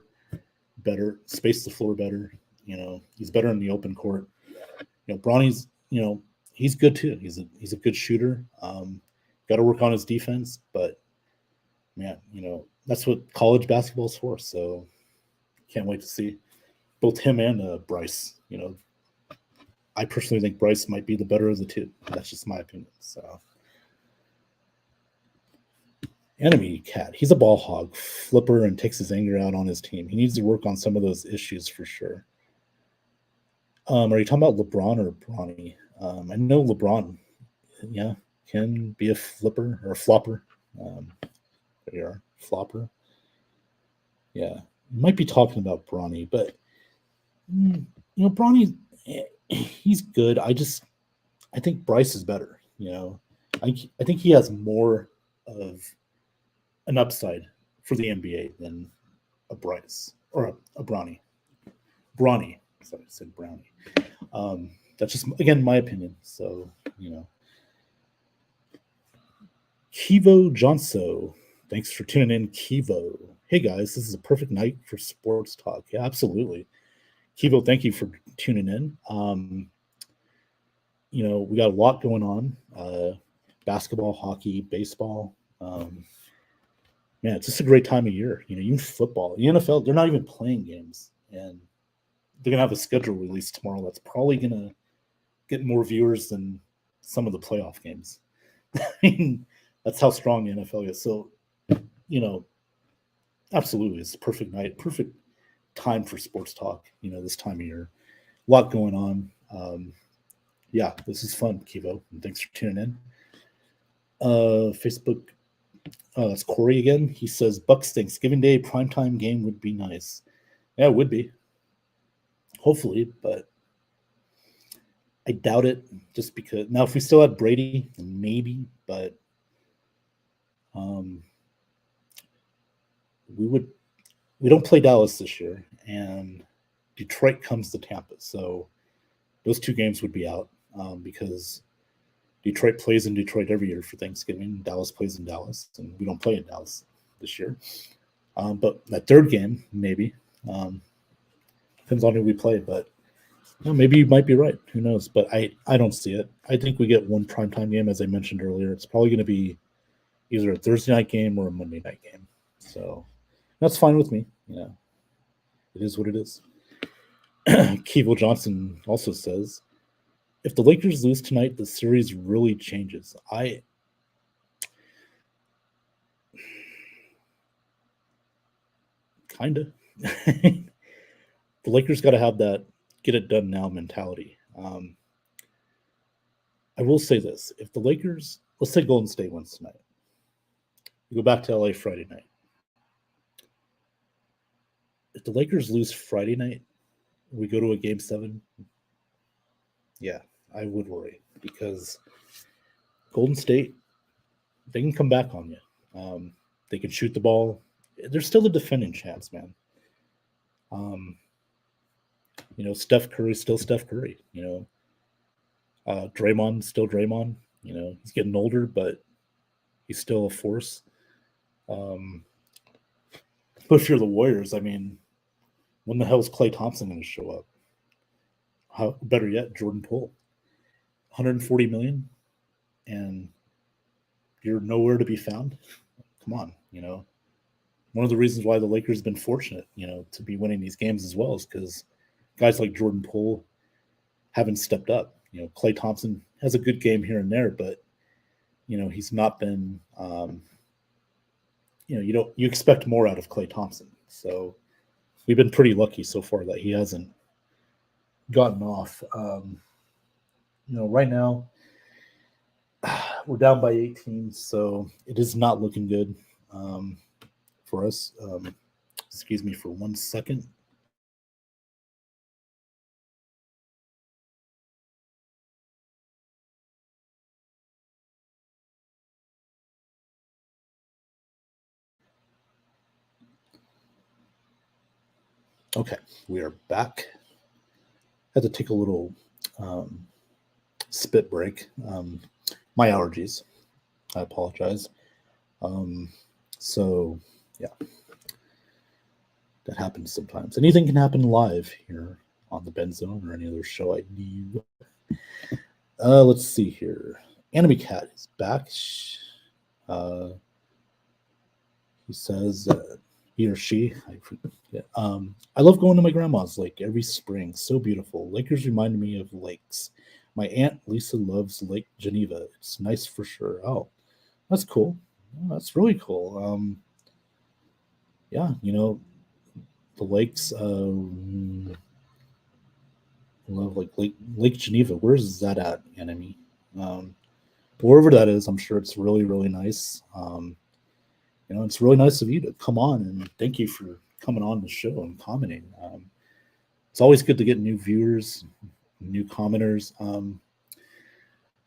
Speaker 1: better, space the floor better. He's better in the open court. Bronny's, he's good too. He's a good shooter. Got to work on his defense, but man, that's what college basketball is for. So can't wait to see both him and Bryce. I personally think Bryce might be the better of the two. That's just my opinion. So, Enemy Cat, he's a ball hog, flipper, and takes his anger out on his team. He needs to work on some of those issues for sure. Are you talking about LeBron or Bronny? I know LeBron, yeah, can be a flipper or a flopper. There you are, flopper. Yeah, you might be talking about Bronny, but Bronny, he's good. I think Bryce is better. I think he has more of an upside for the NBA than a Bryce or a Bronny. Bronny. Sorry, I said Brownie. That's just, again, my opinion. So, Kivo Johnso. Thanks for tuning in, Kivo. Hey, guys, this is a perfect night for sports talk. Yeah, absolutely. Kivo, thank you for tuning in. We got a lot going on. Basketball, hockey, baseball. Man, it's just a great time of year. Even football. The NFL, they're not even playing games. And they're going to have a schedule release tomorrow that's probably going to get more viewers than some of the playoff games. That's how strong the NFL is. So, absolutely, it's a perfect night, perfect time for sports talk, this time of year. A lot going on. Yeah, this is fun, Kivo, and thanks for tuning in. Facebook, that's Corey again. He says, Bucks Thanksgiving Day primetime game would be nice. Yeah, it would be. Hopefully, but I doubt it just because now if we still had Brady, maybe, but we don't play Dallas this year, and Detroit comes to Tampa. So those two games would be out because Detroit plays in Detroit every year for Thanksgiving. Dallas plays in Dallas, and we don't play in Dallas this year. But that third game, maybe. Depends on who we play, but maybe you might be right. Who knows? But I don't see it. I think we get one primetime game, as I mentioned earlier. It's probably going to be either a Thursday night game or a Monday night game. So that's fine with me. It is what it is. Keeble Johnson also says, if the Lakers lose tonight, the series really changes. Kind of. The Lakers got to have that get it done now mentality. I will say this. If the Lakers, let's say Golden State wins tonight, we go back to LA Friday night. If the Lakers lose Friday night, we go to a game 7. Yeah, I would worry because Golden State, they can come back on you. They can shoot the ball. They're still the defending champs, man. Steph Curry still Steph Curry. Draymond still Draymond. He's getting older, but he's still a force. But if you're the Warriors, when the hell is Klay Thompson going to show up? Better yet, Jordan Poole. $140 million. and you're nowhere to be found. Come on, one of the reasons why the Lakers have been fortunate, to be winning these games as well is because guys like Jordan Poole haven't stepped up. Klay Thompson has a good game here and there, but he's not been. You expect more out of Klay Thompson. So we've been pretty lucky so far that he hasn't gotten off. Right now we're down by 18, so it is not looking good for us. Excuse me for 1 second. Okay, we are back. Had to take a little spit break. My allergies. I apologize. So, yeah, that happens sometimes. Anything can happen live here on the Ben Zone or any other show I do. Let's see here. Anime Cat is back. He says, he or she, I love going to my grandma's lake every spring. So beautiful. Lakers remind me of lakes. My aunt Lisa loves Lake Geneva. It's nice for sure. Oh, that's cool. Oh, that's really cool. Yeah, the lakes. Love like Lake Geneva. Where is that at, Enemy? Wherever that is, I'm sure it's really, really nice. It's really nice of you to come on, and thank you for coming on the show and commenting. It's always good to get new viewers, new commenters.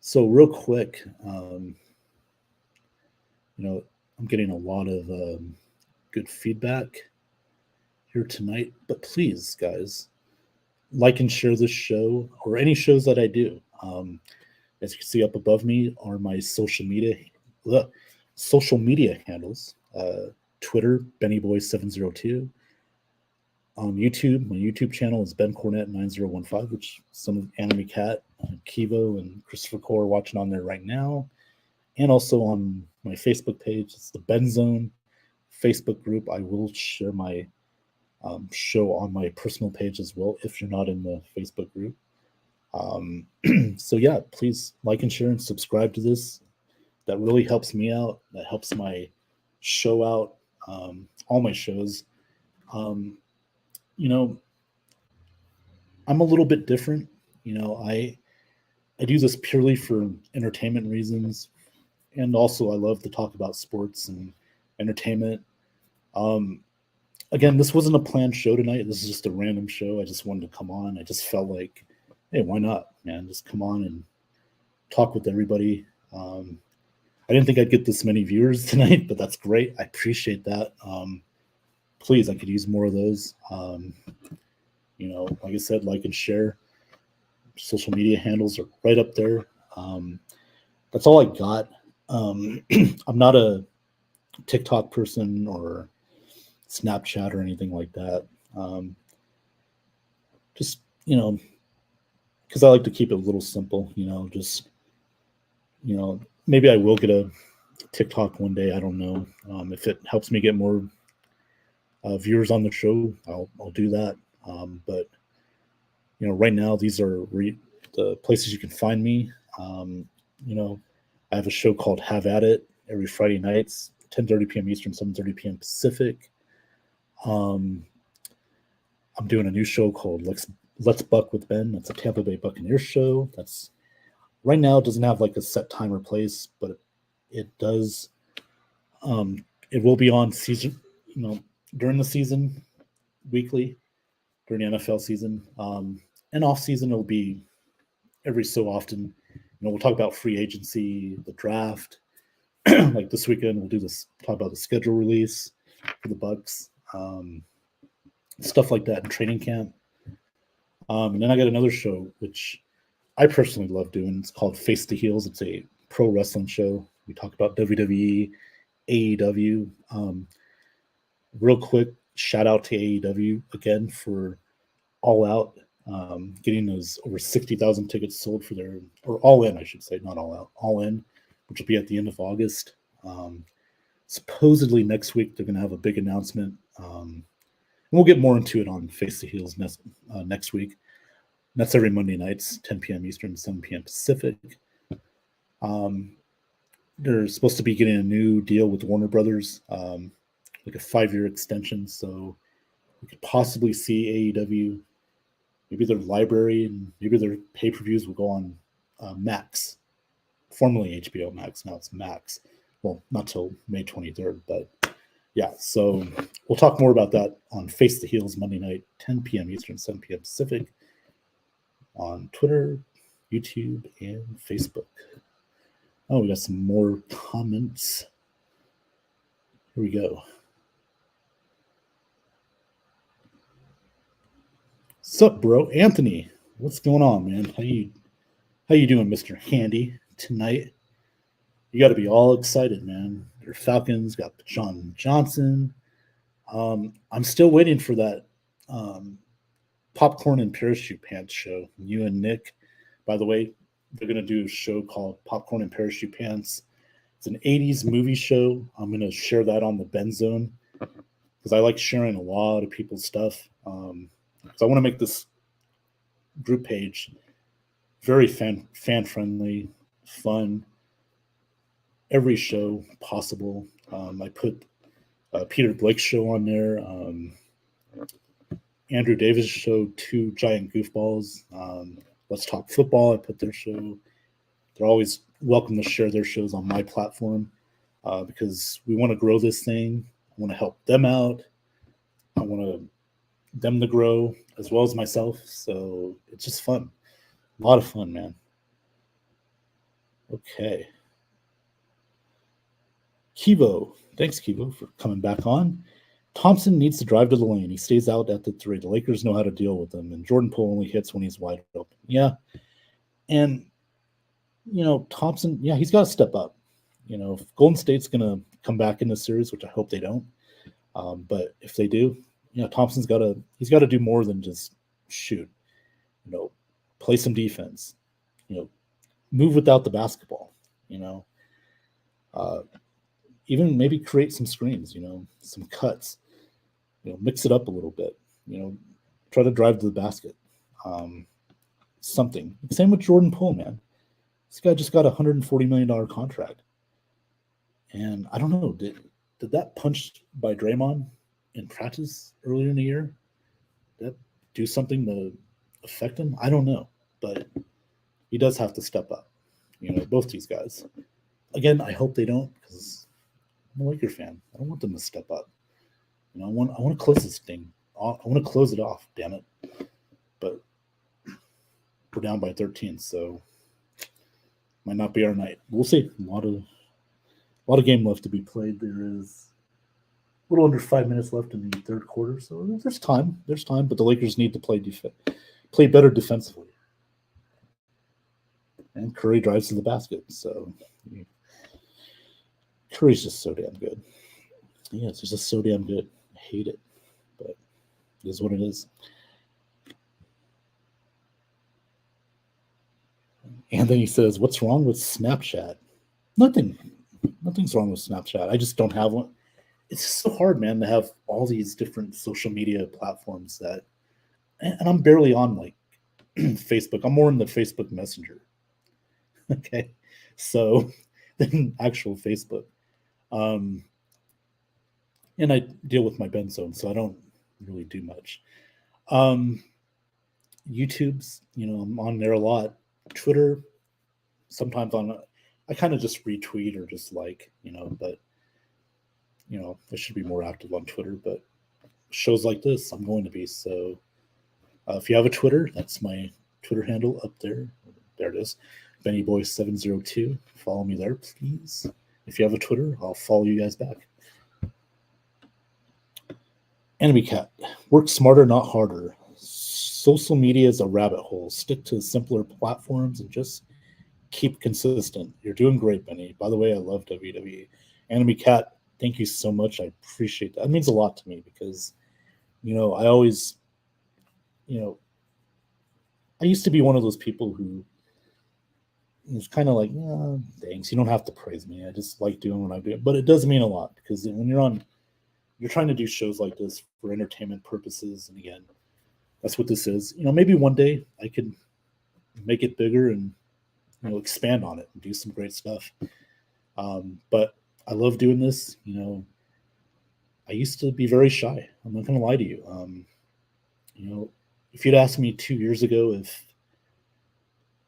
Speaker 1: So real quick, I'm getting a lot of good feedback here tonight, but please, guys, like and share this show or any shows that I do. As you can see up above me are my social media handles. Twitter, BennyBoy702. On YouTube, my YouTube channel is Ben Cornett 9015, which some of Anime Cat, Kivo, and Christopher Core are watching on there right now. And also on my Facebook page, it's the Ben Zone Facebook group. I will share my show on my personal page as well if you're not in the Facebook group. So yeah, please like and share and subscribe to this. That really helps me out. That helps my show out, all my shows. I'm a little bit different. I do this purely for entertainment reasons, and also I love to talk about sports and entertainment. Again, this wasn't a planned show tonight. This is just a random show. I just wanted to come on. I just felt like, hey, why not, man? Just come on and talk with everybody. I didn't think I'd get this many viewers tonight, but that's great. I appreciate that. Please, I could use more of those. Like I said, like and share. Social media handles are right up there. That's all I got. I'm not a TikTok person or Snapchat or anything like that. Just, because I like to keep it a little simple, maybe I will get a TikTok one day. I don't know. If it helps me get more viewers on the show, I'll do that. But right now these are the places you can find me. I have a show called Have At It every Friday nights, 10:30 p.m. Eastern, 7:30 p.m. Pacific. I'm doing a new show called Let's Buck with Ben. That's a Tampa Bay Buccaneers show. That's right now, it doesn't have like a set time or place, but it does. It will be on season, during the season, weekly, during the NFL season. And off season, it'll be every so often. We'll talk about free agency, the draft. Like this weekend, we'll talk about the schedule release for the Bucks, stuff like that in training camp. And then I got another show, which I personally love doing. It's called Face the Heels. It's a pro wrestling show. We talk about WWE, AEW. Real quick, shout out to AEW again for All Out. getting those over 60,000 tickets sold for their, or all in, I should say, not all out, all in, which will be at the end of August. Supposedly next week they're going to have a big announcement. We'll get more into it on Face the Heels next week. That's every Monday nights, 10 p.m. Eastern, 7 p.m. Pacific. They're supposed to be getting a new deal with Warner Brothers, like a 5-year extension. So we could possibly see AEW, maybe their library and maybe their pay-per-views will go on Max, formerly HBO Max. Now it's Max. Well, not till May 23rd, but yeah. So we'll talk more about that on Face the Heels Monday night, 10 p.m. Eastern, 7 p.m. Pacific, on Twitter, YouTube, and Facebook. Oh, we got some more comments. Here we go. Sup, bro? Anthony, what's going on, man? How you doing, Mr. Handy, tonight? You got to be all excited, man. Your Falcons got John Johnson. I'm still waiting for that Popcorn and Parachute Pants show. You and Nick, by the way, they're going to do a show called Popcorn and Parachute Pants. It's an 80s movie show. I'm going to share that on the Ben Zone because I like sharing a lot of people's stuff. So I want to make this group page very fan-friendly, fun. Every show possible. I put Peter Blake's show on there. Andrew Davis' show, Two Giant Goofballs. Let's Talk Football. I put their show. They're always welcome to share their shows on my platform because we want to grow this thing. I want to help them out. I want them to grow as well as myself. So it's just fun. A lot of fun, man. Okay. Kivo. Thanks, Kivo, for coming back on. Thompson needs to drive to the lane. He stays out at the 3. The Lakers know how to deal with him, and Jordan Poole only hits when he's wide open. Yeah. And, Thompson, yeah, he's got to step up. If Golden State's going to come back in the series, which I hope they don't, but if they do, Thompson's got to do more than just shoot. Play some defense. Move without the basketball. Even maybe create some screens, some cuts, mix it up a little bit, try to drive to the basket. Something. Same with Jordan Poole, man. This guy just got a $140 million contract. And I don't know, did that punch by Draymond in practice earlier in the year, did that do something to affect him? I don't know, but he does have to step up, both these guys. Again, I hope they don't because I'm a Laker fan. I don't want them to step up. I want to close this thing. I want to close it off. Damn it! But we're down by 13, so might not be our night. We'll see. A lot of game left to be played. There is a little under 5 minutes left in the third quarter, so there's time. There's time, but the Lakers need to play better defensively. And Curry drives to the basket, so. Curry's just so damn good. Yeah, it's just so damn good. I hate it, but it is what it is. Anthony says, "What's wrong with Snapchat?" Nothing's wrong with Snapchat. I just don't have one. It's just so hard, man, to have all these different social media platforms and I'm barely on like Facebook. I'm more in the Facebook Messenger. Okay, so than actual Facebook. And I deal with my Ben Zone, so I don't really do much. YouTube's, I'm on there a lot. Twitter, sometimes I kind of just retweet or just like, but, I should be more active on Twitter, but shows like this, I'm going to be. So if you have a Twitter, that's my Twitter handle up there. There it is. BennyBoy702. Follow me there, please. If you have a Twitter, I'll follow you guys back. Enemy Cat. Work smarter, not harder. Social media is a rabbit hole. Stick to simpler platforms and just keep consistent. You're doing great, Benny. By the way, I love WWE. Enemy Cat, thank you so much. I appreciate that. It means a lot to me because, I always, I used to be one of those people who was kind of like, thanks, you don't have to praise me. I just like doing what I do. But it does mean a lot because when you're trying to do shows like this for entertainment purposes. And again, that's what this is. Maybe one day I could make it bigger and expand on it and do some great stuff. But I love doing this. I used to be very shy. I'm not going to lie to you. If you'd asked me 2 years ago if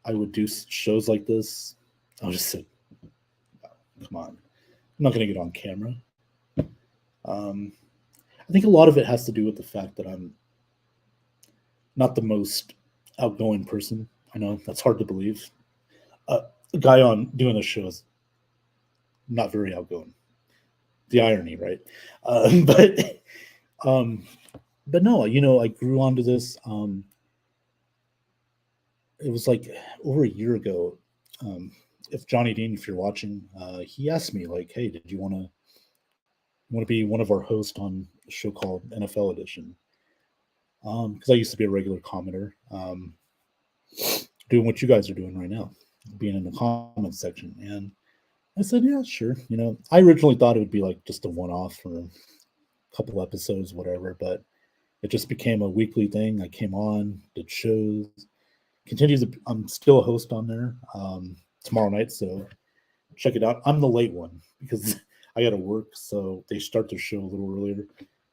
Speaker 1: I would do shows like this, I'll just say, come on, I'm not going to get on camera. I think a lot of it has to do with the fact that I'm not the most outgoing person. I know that's hard to believe. The guy on doing the show is not very outgoing. The irony, right? But no, I grew onto this. It was like over a year ago. If Johnny Dean, if you're watching, he asked me like, "Hey, did you want to be one of our hosts on a show called NFL Edition?" Because I used to be a regular commenter, doing what you guys are doing right now, being in the comment section. And I said, yeah, sure. I originally thought it would be like just a one-off for a couple episodes, whatever, but it just became a weekly thing. I came on, did shows, I'm still a host on there tomorrow night, so check it out. I'm the late one because I got to work, so they start their show a little earlier.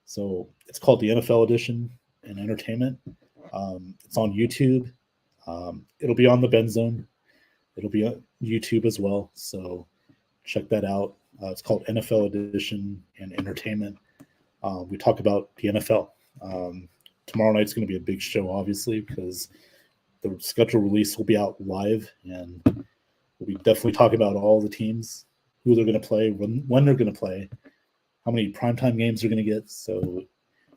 Speaker 1: So it's called the NFL Edition and Entertainment. It's on YouTube. It'll be on the Ben Zone. It'll be on YouTube as well. So check that out. It's called NFL Edition and Entertainment. We talk about the NFL. Tomorrow night's going to be a big show, obviously, because the schedule release will be out live, and we'll be definitely talking about all the teams, who they're going to play, when they're going to play, how many primetime games they're going to get. So it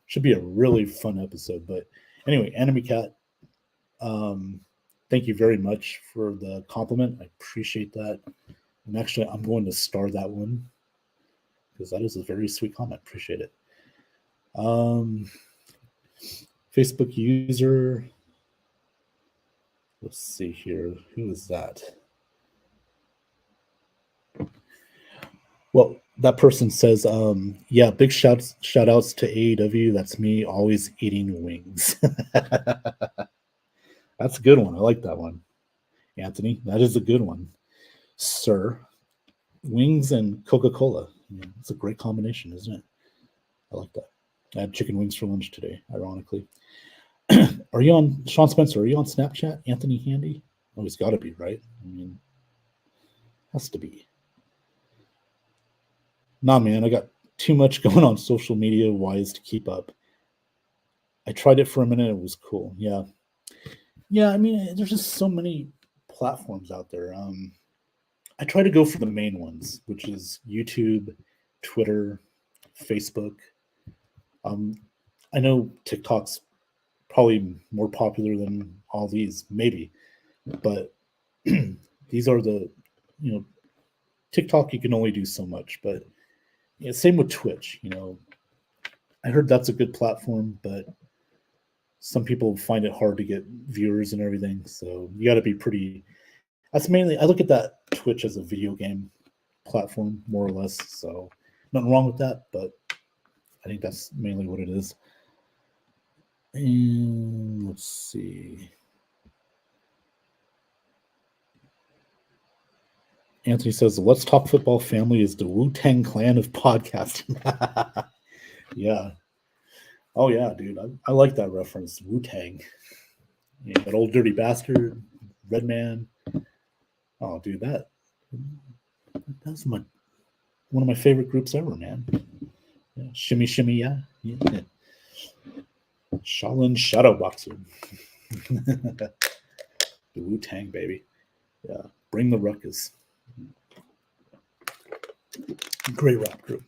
Speaker 1: should be a really fun episode. But anyway, Anime Cat, thank you very much for the compliment. I appreciate that. And actually, I'm going to star that one because that is a very sweet comment. Appreciate it. Facebook user. Let's see here. Who is that? Well, that person says, yeah, big shout outs to AEW. That's me always eating wings. That's a good one. I like that one. Anthony, that is a good one. Sir, wings and Coca-Cola. It's a great combination, isn't it? I like that. I had chicken wings for lunch today, ironically. Are you on, Sean Spencer, are you on Snapchat? Anthony Handy? Oh, he's got to be, right? Has to be. Nah, man, I got too much going on social media wise to keep up. I tried it for a minute. It was cool. Yeah. There's just so many platforms out there. I try to go for the main ones, which is YouTube, Twitter, Facebook. I know TikTok's probably more popular than all these, maybe, but these are the, TikTok, you can only do so much, but same with Twitch. I heard that's a good platform, but some people find it hard to get viewers and everything. So you got to be pretty. That's mainly, I look at that Twitch as a video game platform, more or less. So nothing wrong with that, but I think that's mainly what it is. And let's see. Anthony says, Let's Talk Football Family is the Wu-Tang Clan of podcasting. Yeah. Oh, yeah, dude. I like that reference. Wu-Tang. That old dirty bastard, Redman. Oh, dude, that's one of my favorite groups ever, man. Yeah. Shimmy, shimmy, yeah. Shaolin Shadow Boxer. The Wu-Tang, baby. Yeah. Bring the ruckus. Great rap group.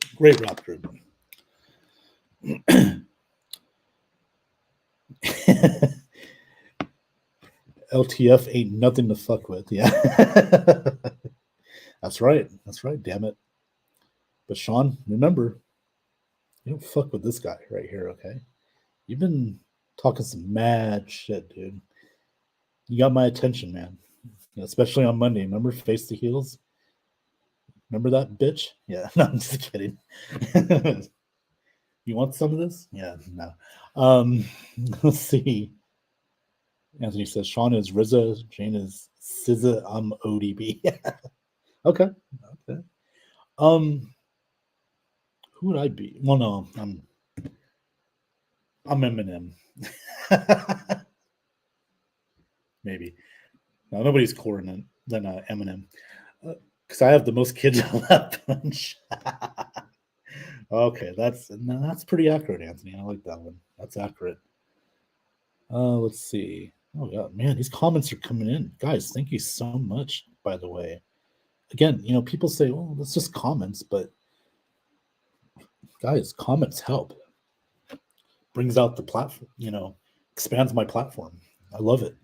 Speaker 1: LTF ain't nothing to fuck with. Yeah. That's right. Damn it. But Sean, remember, you don't fuck with this guy right here, okay? You've been talking some mad shit, dude. You got my attention, man. Especially on Monday. Remember Face the Heels? Remember that bitch? Yeah, no, I'm just kidding. You want some of this? Yeah, no. Let's see. Anthony says Sean is RZA, Jane is SZA, I'm ODB. Okay. Okay. Um, who would I be? Well, no, I'm Eminem. Maybe. No, nobody's cooler than Eminem. Because I have the most kids on that bunch. Okay, that's pretty accurate, Anthony. I like that one. That's accurate. Let's see. Oh yeah, man, these comments are coming in, guys. Thank you so much. By the way, again, people say, "Well, that's just comments," but guys, comments help. Brings out the platform. Expands my platform. I love it.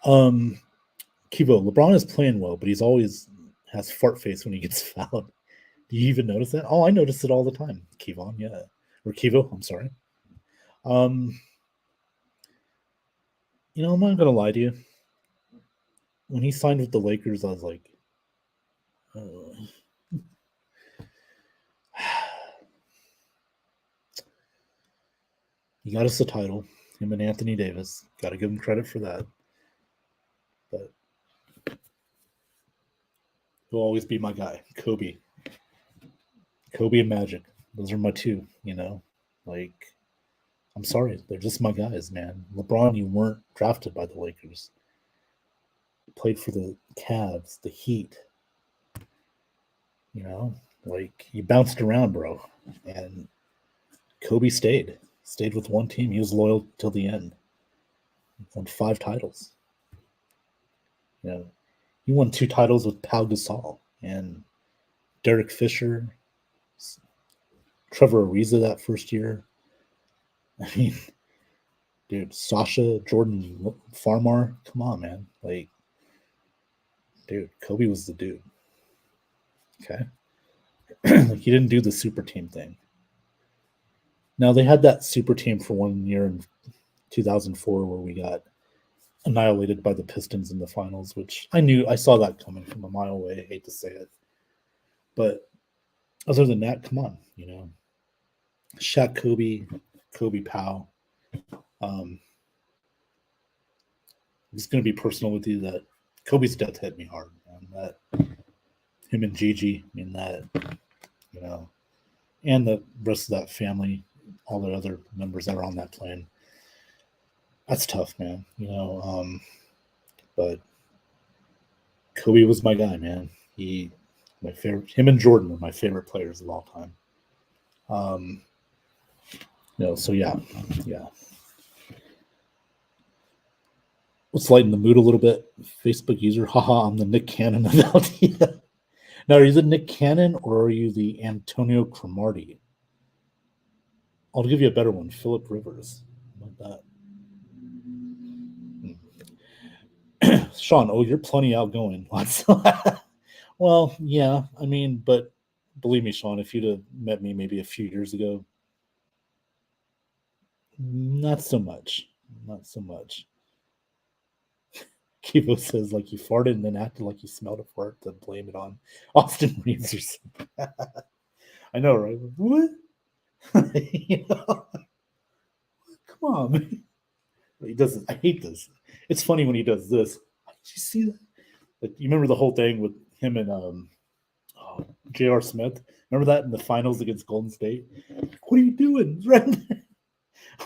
Speaker 1: Kivo, LeBron is playing well, but he's always has fart face when he gets fouled. Do you even notice that? Oh, I notice it all the time. Kevon, yeah. Or Kivo, I'm sorry. I'm not gonna lie to you. When he signed with the Lakers, I was like, he got us a title. Him and Anthony Davis. Got to give him credit for that. But he'll always be my guy, Kobe. Kobe and Magic. Those are my two. Like, I'm sorry, they're just my guys, man. LeBron, you weren't drafted by the Lakers. You played for the Cavs, the Heat. Like you bounced around, bro. And Kobe stayed with one team. He was loyal till the end. He won 5 titles. He won 2 titles with Pau Gasol and Derek Fisher, Trevor Ariza that first year. I mean, dude, Sasha, Jordan Farmar, come on, man. Like, dude, Kobe was the dude. Okay. Like, he didn't do the super team thing. Now, they had that super team for 1 year in 2004 where we got annihilated by the Pistons in the finals, which I saw that coming from a mile away. I hate to say it. But other than that, come on, Shaq, Kobe Powell. I'm just going to be personal with you that Kobe's death hit me hard, man. That him and Gigi, and the rest of that family, all the other members that are on that plane. That's tough, man. But Kobe was my guy, man. My favorite. Him and Jordan are my favorite players of all time. So yeah. Let's lighten the mood a little bit. Facebook user, haha, I'm the Nick Cannon of Aldea. Now, are you the Nick Cannon or are you the Antonio Cromartie? I'll give you a better one, Philip Rivers. How about that? Sean, you're plenty outgoing. Well, yeah, but believe me, Sean, if you'd have met me maybe a few years ago, not so much. Not so much. Kivo says like you farted and then acted like you smelled a fart to blame it on Austin Reeves or something. I know, right? What? Come on, man. He doesn't. I hate this. It's funny when he does this. Did you see that? Like, you remember the whole thing with him and J.R. Smith? Remember that in the finals against Golden State? What are you doing?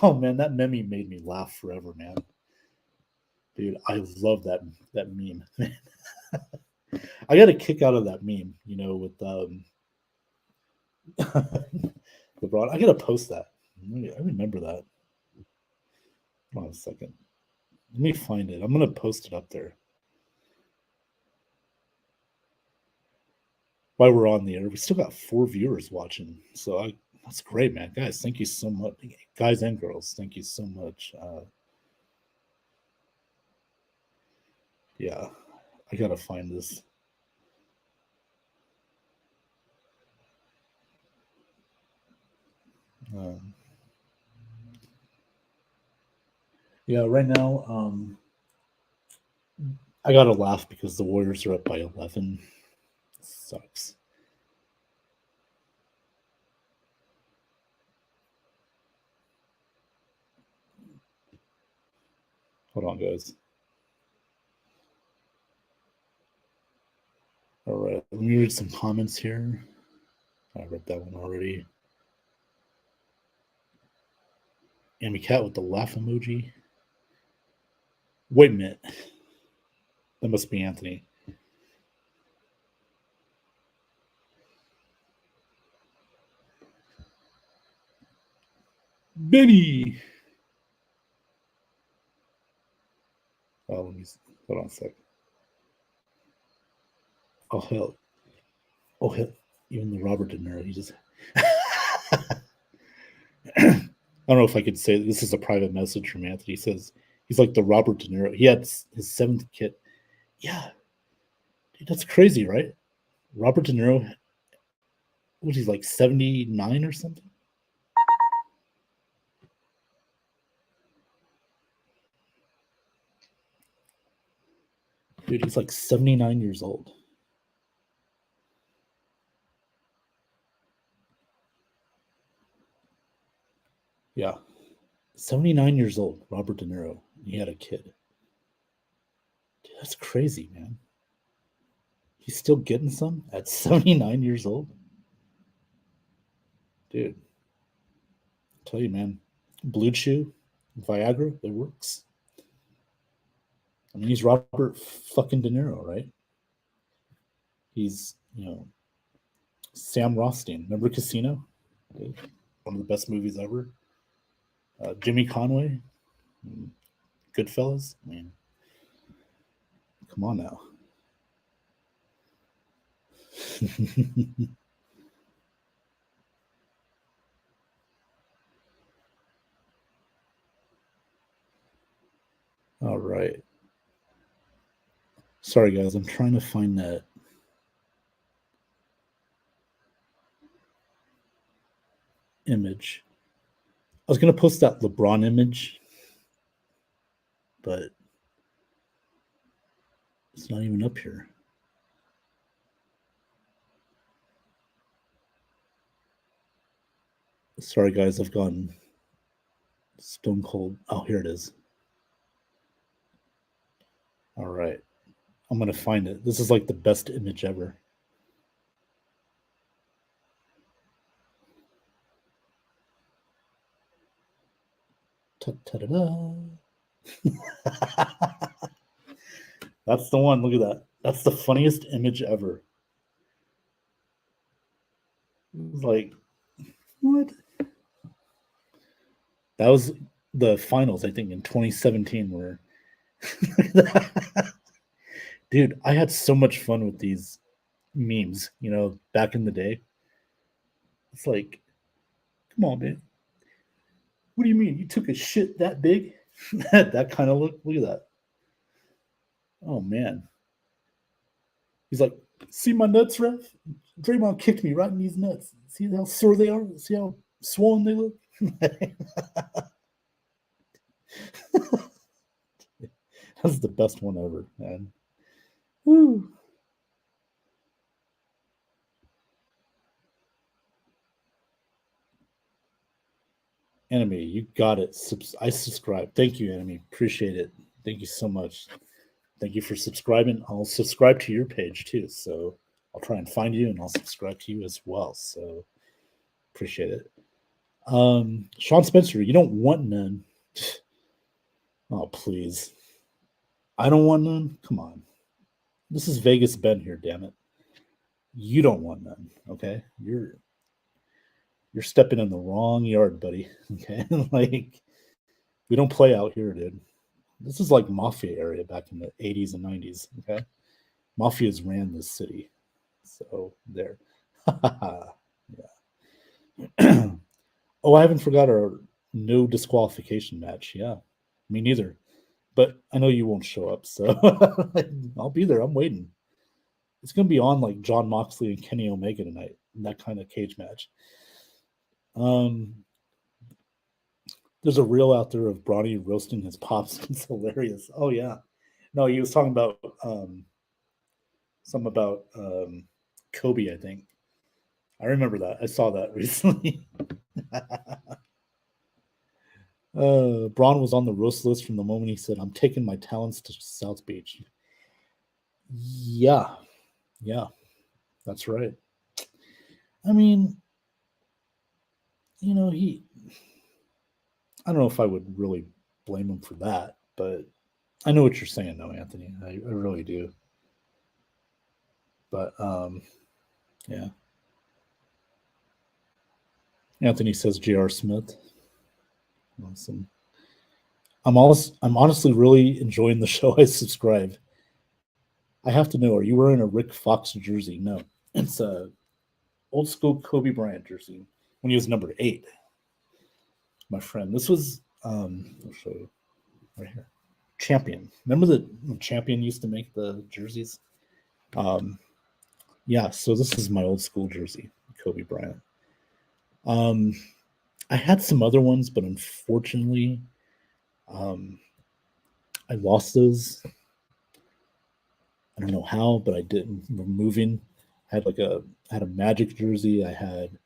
Speaker 1: Oh man, that meme made me laugh forever, man. Dude, I love that meme. I got a kick out of that meme, with LeBron. I gotta post that. I remember that. Hold on a second. Let me find it. I'm gonna post it up there. While we're on the air, we still got 4 viewers watching, so that's great, man. Guys, thank you so much, guys and girls. Thank you so much. Yeah, I gotta find this. Yeah, right now, I gotta laugh because the Warriors are up by 11. Sucks. Hold on, guys. All right, let me read some comments here. I read that one already. Amy Cat with the laugh emoji. Wait a minute. That must be Anthony. Benny. Oh, let me hold on a sec. Oh hell. Oh hell. Even the Robert De Niro, he just. I don't know if I could say this is a private message from Anthony. He says he's like the Robert De Niro. He had his seventh kid. Yeah, dude, that's crazy, right? Robert De Niro, what he's like 79 or something. Dude, he's like 79 years old. Yeah, 79 years old, Robert De Niro. He had a kid. Dude, that's crazy, man. He's still getting some at 79 years old. Dude, I tell you, man, Blue Chew, Viagra, it works. I mean, he's Robert fucking De Niro, right? He's, Sam Rothstein. Remember Casino? One of the best movies ever. Jimmy Conway, Goodfellas. I mean, come on now. All right. Sorry, guys. I'm trying to find that image. I was going to post that LeBron image, but it's not even up here. Sorry, guys. I've gone stone cold. Oh, here it is. All right. I'm going to find it. This is like the best image ever. Ta-da-da. That's the one. Look at that. That's the funniest image ever. Like, what? That was the finals, I think, in 2017. Where, dude, I had so much fun with these memes. Back in the day. It's like, come on, man. What do you mean? You took a shit that big? That kind of look. Look at that. Oh man. He's like, see my nuts, ref? Draymond kicked me right in these nuts. See how sore they are? See how swollen they look? That's the best one ever, man. Woo. Enemy, you got it. I subscribe. Thank you, Enemy. Appreciate it. Thank you so much. Thank you for subscribing. I'll subscribe to your page too. So I'll try and find you and I'll subscribe to you as well. So appreciate it. Sean Spencer, you don't want none. Oh, please. I don't want none. Come on. This is Vegas Ben here, damn it. You don't want none. Okay. You're stepping in the wrong yard, buddy. Okay. Like, we don't play out here, dude. This is like mafia area back in the 80s and 90s. Okay. Mafias ran this city. So there. Yeah. Oh, I haven't forgot our no disqualification match. Yeah. Me neither. But I know you won't show up, so I'll be there. I'm waiting. It's gonna be on like John Moxley and Kenny Omega tonight, in that kind of cage match. There's a reel out there of Bronny roasting his pops. It's hilarious. Oh yeah, No, he was talking about some about Kobe. I think I remember that. I saw that recently. Braun was on the roast list from the moment he said, "I'm taking my talents to South Beach." Yeah, yeah, that's right. I mean, he. I don't know if I would really blame him for that, but I know what you're saying, though, Anthony. I really do. But yeah. Anthony says J.R. Smith. Awesome. I'm honestly really enjoying the show. I subscribe. I have to know, are you wearing a Rick Fox jersey? No. It's a old school Kobe Bryant jersey when he was number 8. My friend. This was I'll show you right here. Champion. Remember the Champion used to make the jerseys? Um yeah, so this is my old school jersey, Kobe Bryant. Um I had some other ones, but unfortunately, um I lost those. I don't know how, but I didn't. We're moving. I had a Magic jersey. I had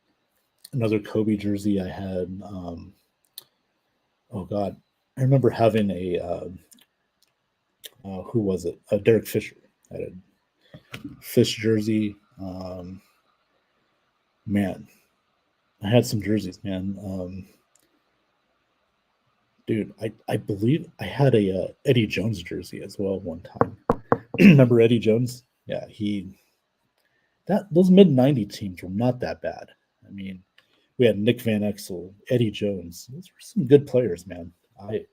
Speaker 1: another Kobe jersey. I had oh god, I remember having a who was it? Derek Fisher. I had a Fish jersey. Man, I had some jerseys, man. Dude, I believe I had a Eddie Jones jersey as well one time. Remember Eddie Jones? Yeah, he that those mid '90 teams were not that bad. I mean, we had Nick Van Exel, Eddie Jones. Those were some good players, man. I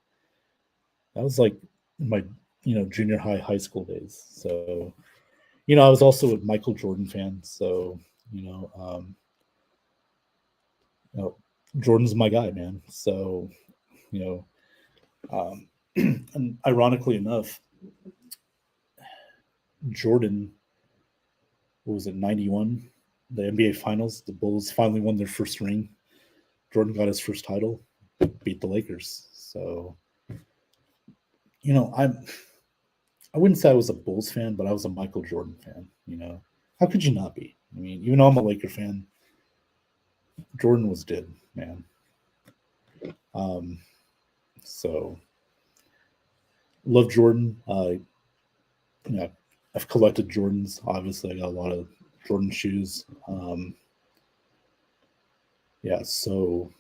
Speaker 1: that was like my junior high school days. So I was also a Michael Jordan fan. So you know, um, you know, Jordan's my guy, man. So you know, and ironically enough, Jordan what was it 91, the NBA Finals. The Bulls finally won their first ring. Jordan got his first title, beat the Lakers. So I wouldn't say I was a Bulls fan, but I was a Michael Jordan fan. How could you not be? I mean, even though I'm a Laker fan, Jordan was dead, man. Um, so love Jordan. You know, I've collected Jordans. Obviously, I got a lot of Jordan shoes. Yeah. So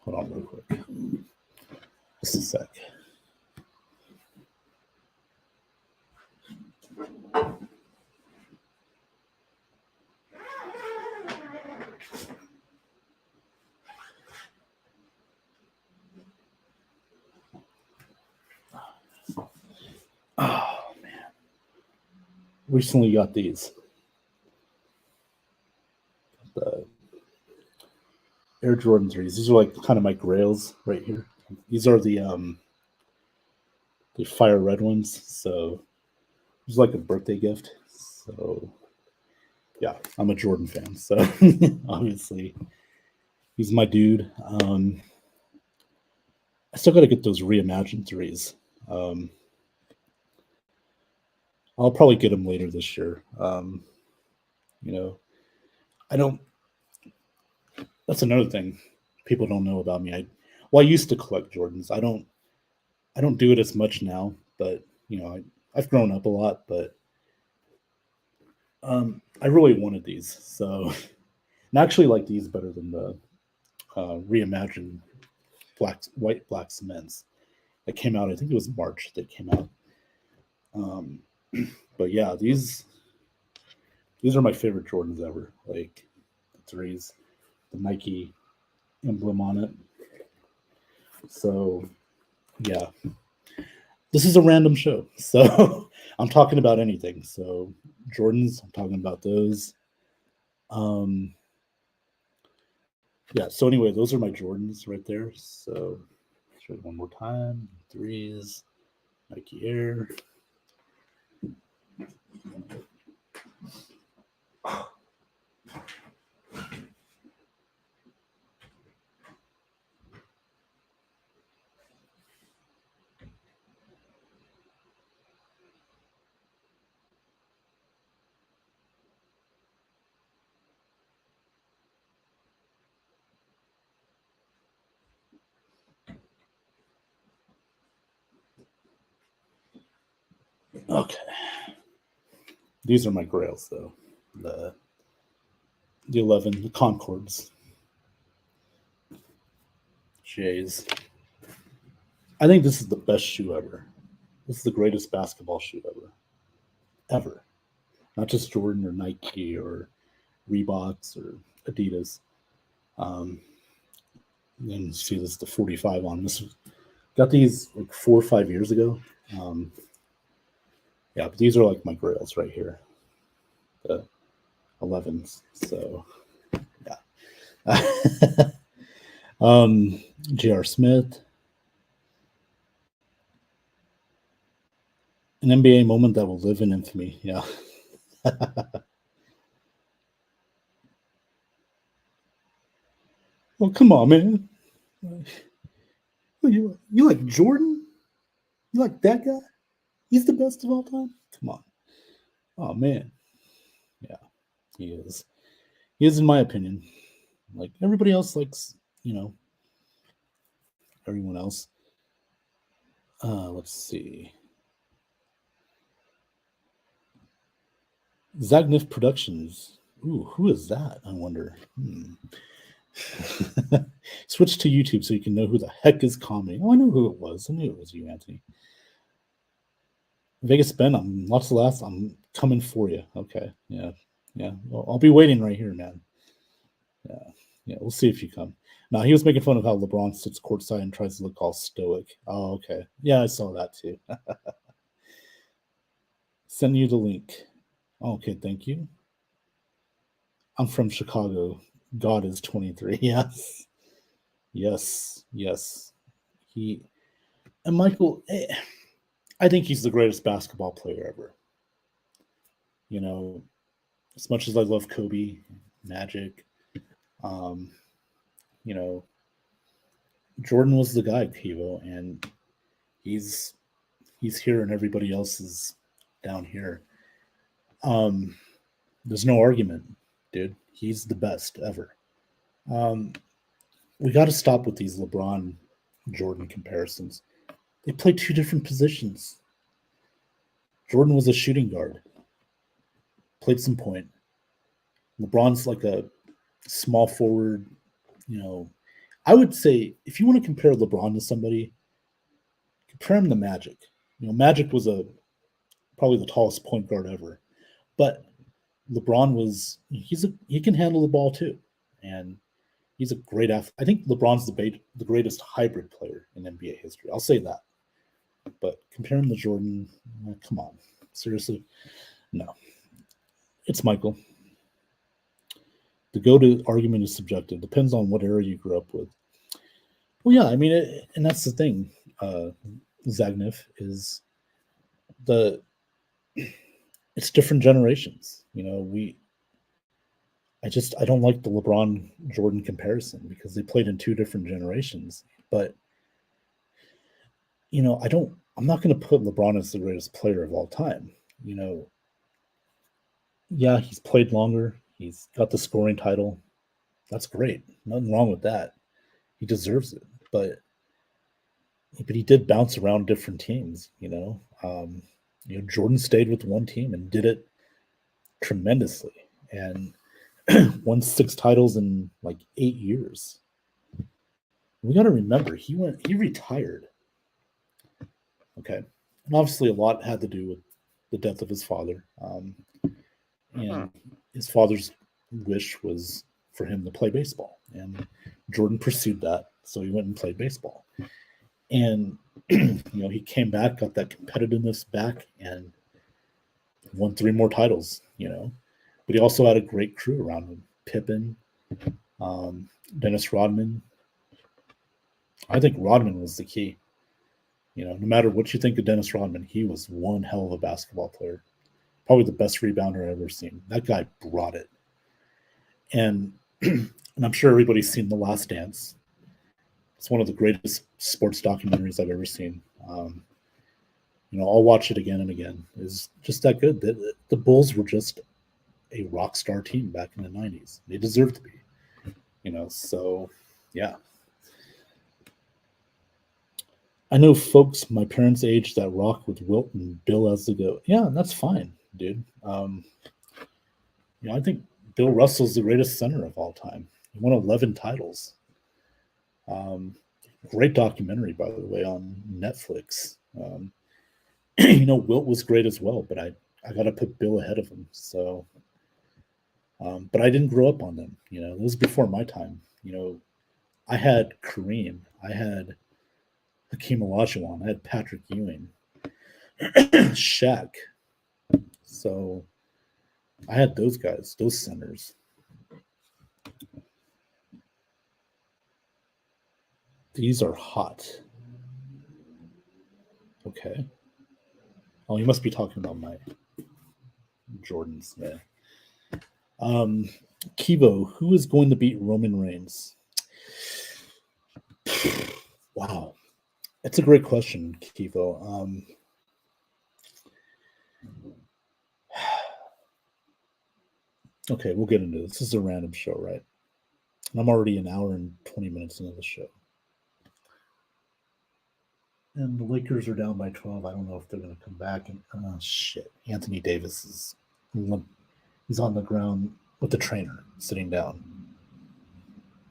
Speaker 1: hold on, real quick. Just a sec. Oh man, recently got these. The Air Jordan threes. These are like kind of my grails right here. These are the fire red ones. So it was like a birthday gift. So yeah, I'm a Jordan fan. So obviously he's my dude. I still got to get those reimagined threes. Um, I'll probably get them later this year. You know, I don't. That's another thing people don't know about me. I used to collect Jordans. I don't do it as much now, but I've grown up a lot. But I really wanted these, so and I actually like these better than the reimagined white black cements that came out. I think it was March that came out. Um, but yeah, these are my favorite Jordans ever. Like the threes, the Nike emblem on it. So yeah, this is a random show. So I'm talking about anything. So Jordans, I'm talking about those. Um, yeah. So anyway, those are my Jordans right there. So show it one more time. Threes, Nike Air. Okay. These are my grails, though. The 11, the Concords. Jays. I think this is the best shoe ever. This is the greatest basketball shoe ever. Ever. Not just Jordan or Nike or Reeboks or Adidas. And see, this is the 45 on this. Got these like 4 or 5 years ago. Yeah, but these are like my grails right here. The 11s. So, yeah. J.R. Smith. An NBA moment that will live in infamy. Yeah. Well, come on, man. You like Jordan? You like that guy? He's the best of all time? Come on. Oh, man. Yeah, he is. He is, in my opinion. Like, everybody else likes, everyone else. Let's see. Zagnif Productions. Ooh, who is that? I wonder. Switch to YouTube so you can know who the heck is commenting. Oh, I know who it was. I knew it was you, Anthony. Vegas Ben, I'm lots of laughs. I'm coming for you. Okay. Yeah. Well, I'll be waiting right here, man. Yeah. We'll see if you come. Now, he was making fun of how LeBron sits courtside and tries to look all stoic. Oh, okay. Yeah, I saw that too. Send you the link. Okay, thank you. I'm from Chicago. God is 23. Yes. And Michael, I think he's the greatest basketball player ever. As much as I love Kobe, Magic, Jordan was the guy, Kivo, and he's here and everybody else is down here. There's no argument, dude. He's the best ever. We got to stop with these LeBron Jordan comparisons. They play two different positions. Jordan was a shooting guard, played some point. LeBron's like a small forward. I would say if you want to compare LeBron to somebody, compare him to Magic. Magic was probably the tallest point guard ever, but LeBron he can handle the ball too, and he's a great athlete. I think LeBron's the greatest hybrid player in NBA history. I'll say that. But compare him to Jordan, come on, seriously, no. It's Michael. The go-to argument is subjective. Depends on what era you grew up with. Well, yeah, I mean, and that's the thing. Zagnif is it's different generations. I don't like the LeBron Jordan comparison because they played in two different generations. But I'm not going to put LeBron as the greatest player of all time. Yeah, he's played longer. He's got the scoring title. That's great. Nothing wrong with that. He deserves it. But he did bounce around different teams. Jordan stayed with one team and did it tremendously and won 6 titles in like 8 years. We got to remember he retired. Okay, and obviously a lot had to do with the death of his father. And his father's wish was for him to play baseball, and Jordan pursued that, so he went and played baseball. And he came back, got that competitiveness back, and won 3 more titles. But he also had a great crew around him: Pippen, Dennis Rodman. I think Rodman was the key. No matter what you think of Dennis Rodman, he was one hell of a basketball player. Probably the best rebounder I've ever seen. That guy brought it. And I'm sure everybody's seen The Last Dance. It's one of the greatest sports documentaries I've ever seen. I'll watch it again and again. It's just that good. The Bulls were just a rock star team back in the 90s. They deserved to be. So yeah. I know folks my parents' age that rock with Wilt and Bill as the GOAT. Yeah, and that's fine, dude. I think Bill Russell's the greatest center of all time. He won 11 titles. Um, Great documentary, by the way, on Netflix. Wilt was great as well, but I got to put Bill ahead of him. So, but I didn't grow up on them. It was before my time. I had Kareem, I had Hakeem Olajuwon, I had Patrick Ewing, Shaq. So I had those guys, those centers. These are hot. Okay. Oh, you must be talking about my Jordans. Yeah. Kivo, who is going to beat Roman Reigns? Wow. That's a great question, Kivo. Okay, we'll get into this. This is a random show, right? And I'm already an hour and 20 minutes into the show. And the Lakers are down by 12. I don't know if they're going to come back. And shit, Anthony Davis he's on the ground with the trainer sitting down.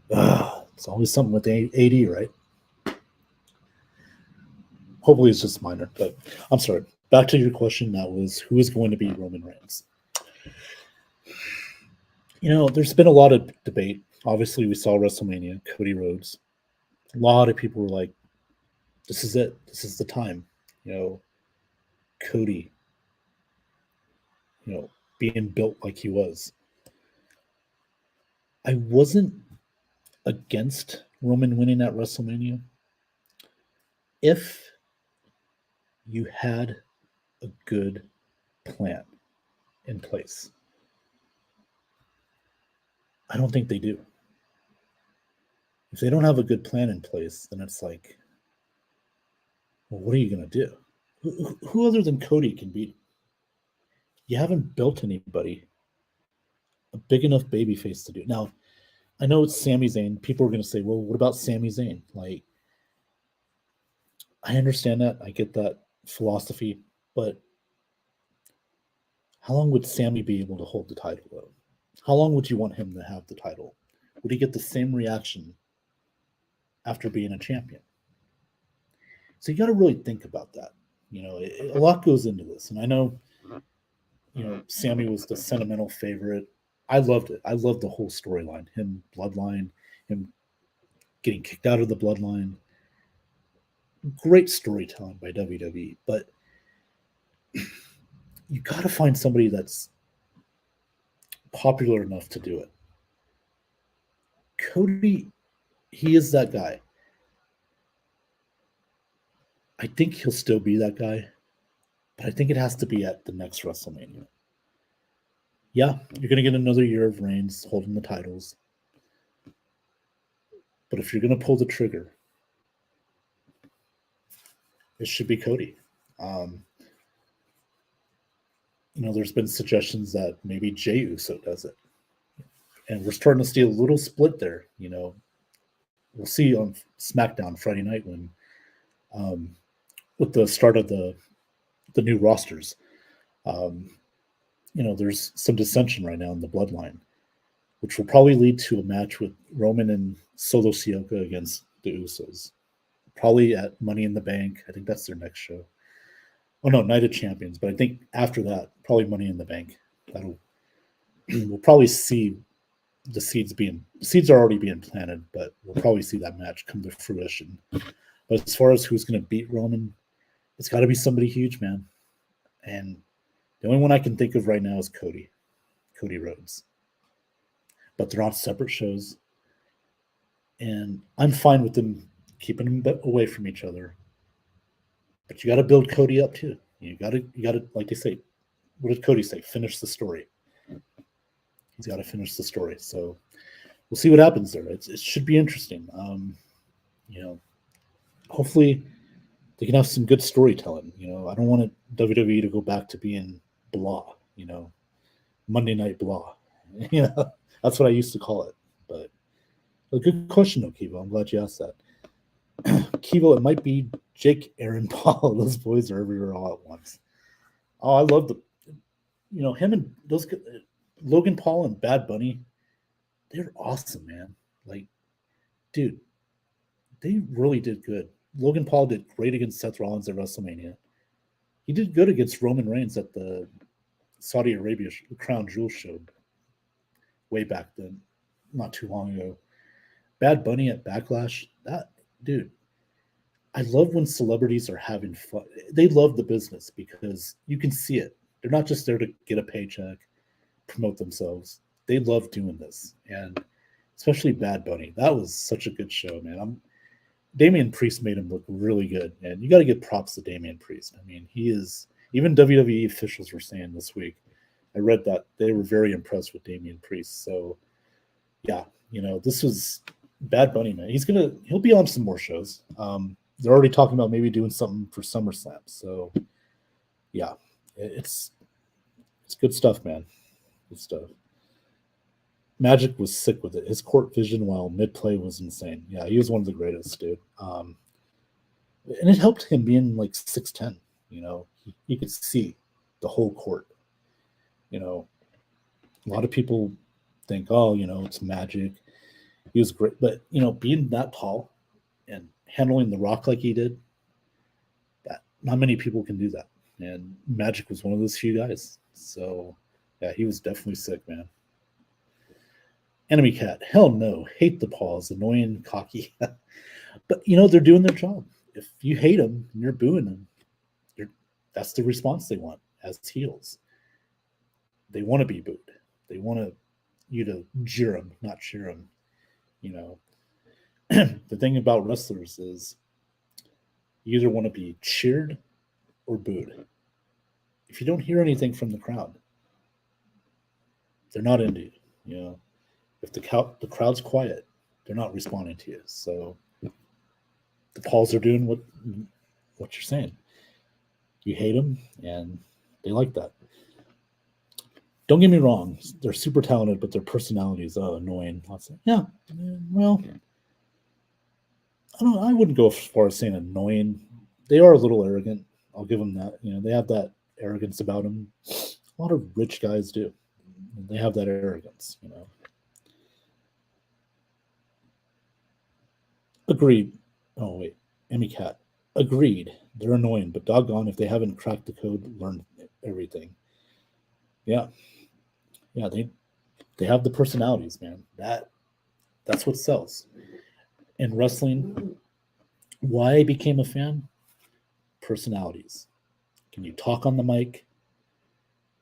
Speaker 1: It's always something with AD, right? Hopefully it's just minor, but I'm sorry. Back to your question. That was, who is going to beat Roman Reigns? There's been a lot of debate. Obviously, we saw WrestleMania, Cody Rhodes. A lot of people were like, this is it. This is the time. Cody, being built like he was. I wasn't against Roman winning at WrestleMania if you had a good plan in place. I don't think they do. If they don't have a good plan in place, then it's like, well, what are you going to do? Who other than Cody can beat him? You haven't built anybody a big enough babyface to do. Now, I know it's Sami Zayn. People are going to say, well, what about Sami Zayn? Like, I understand that. I get that philosophy. But how long would Sami be able to hold the title, though? How long would you want him to have the title? Would he get the same reaction after being a champion? So you got to really think about that. A lot goes into this. And I know, Sami was the sentimental favorite. I loved it. I loved the whole storyline. Him, Bloodline, him getting kicked out of the Bloodline. Great storytelling by WWE. But you got to find somebody that's popular enough to do it. Cody, he is that guy. I think he'll still be that guy, but I think it has to be at the next WrestleMania. Yeah, you're going to get another year of Reigns holding the titles. But if you're going to pull the trigger, it should be Cody. There's been suggestions that maybe Jey Uso does it. And we're starting to see a little split there. We'll see on SmackDown Friday night when, with the start of the new rosters, there's some dissension right now in the Bloodline, which will probably lead to a match with Roman and Solo Sikoa against the Usos. Probably at Money in the Bank. I think that's their next show. Oh no, Night of Champions. But I think after that, probably Money in the Bank. We'll probably see the seeds are already being planted, but we'll probably see that match come to fruition. But as far as who's going to beat Roman, it's got to be somebody huge, man. And the only one I can think of right now is Cody Rhodes. But they're on separate shows, and I'm fine with them keeping them away from each other. But you got to build Cody up too. You got to, like they say, what did Cody say? Finish the story. He's got to finish the story. So we'll see what happens there. It should be interesting. Hopefully they can have some good storytelling. I don't want WWE to go back to being blah. Monday Night blah. That's what I used to call it. But a good question though, Kivo. I'm glad you asked that. Kivo, it might be Jake, Aaron Paul, those boys are everywhere all at once. Oh, I love him and those Logan Paul and Bad Bunny. They're awesome, man. Like, dude, they really did good. Logan Paul did great against Seth Rollins at WrestleMania. He did good against Roman Reigns at the Saudi Arabia Crown Jewel show way back then, not too long ago. Bad Bunny at Backlash. That dude, I love when celebrities are having fun. They love the business because you can see it. They're not just there to get a paycheck, promote themselves. They love doing this, and especially Bad Bunny. That was such a good show, man. Damian Priest made him look really good, and you got to give props to Damian Priest. I mean, he is. Even WWE officials were saying this week. I read that they were very impressed with Damian Priest. So, yeah, this was Bad Bunny, man. He'll be on some more shows. They're already talking about maybe doing something for SummerSlam. So, yeah, it's good stuff, man. Good stuff. Magic was sick with it. His court vision while mid play was insane. Yeah, he was one of the greatest, dude. And it helped him being like 6'10. He could see the whole court. A lot of people think, oh, it's Magic. He was great, but being that tall and handling the Rock like he did, that not many people can do that. And Magic was one of those few guys. So yeah, he was definitely sick, man. Enemy Cat, hell no, hate the paws, annoying, cocky. But they're doing their job. If you hate them and you're booing them, that's the response they want as heels. They want to be booed. They want you to jeer them, not cheer them. The thing about wrestlers is you either want to be cheered or booed. If you don't hear anything from the crowd, they're not into you. If the crowd's quiet, they're not responding to you. So the Pauls are doing what you're saying. You hate them, and they like that. Don't get me wrong; they're super talented, but their personalities are annoying. Yeah, well, I wouldn't go as far as saying annoying. They are a little arrogant. I'll give them that. They have that arrogance about them. A lot of rich guys do. They have that arrogance. Agreed. Oh wait, Emmy Cat. Agreed. They're annoying, but doggone if they haven't cracked the code, learned everything. Yeah, they have the personalities, man. That's what sells. In wrestling, why I became a fan? Personalities. Can you talk on the mic?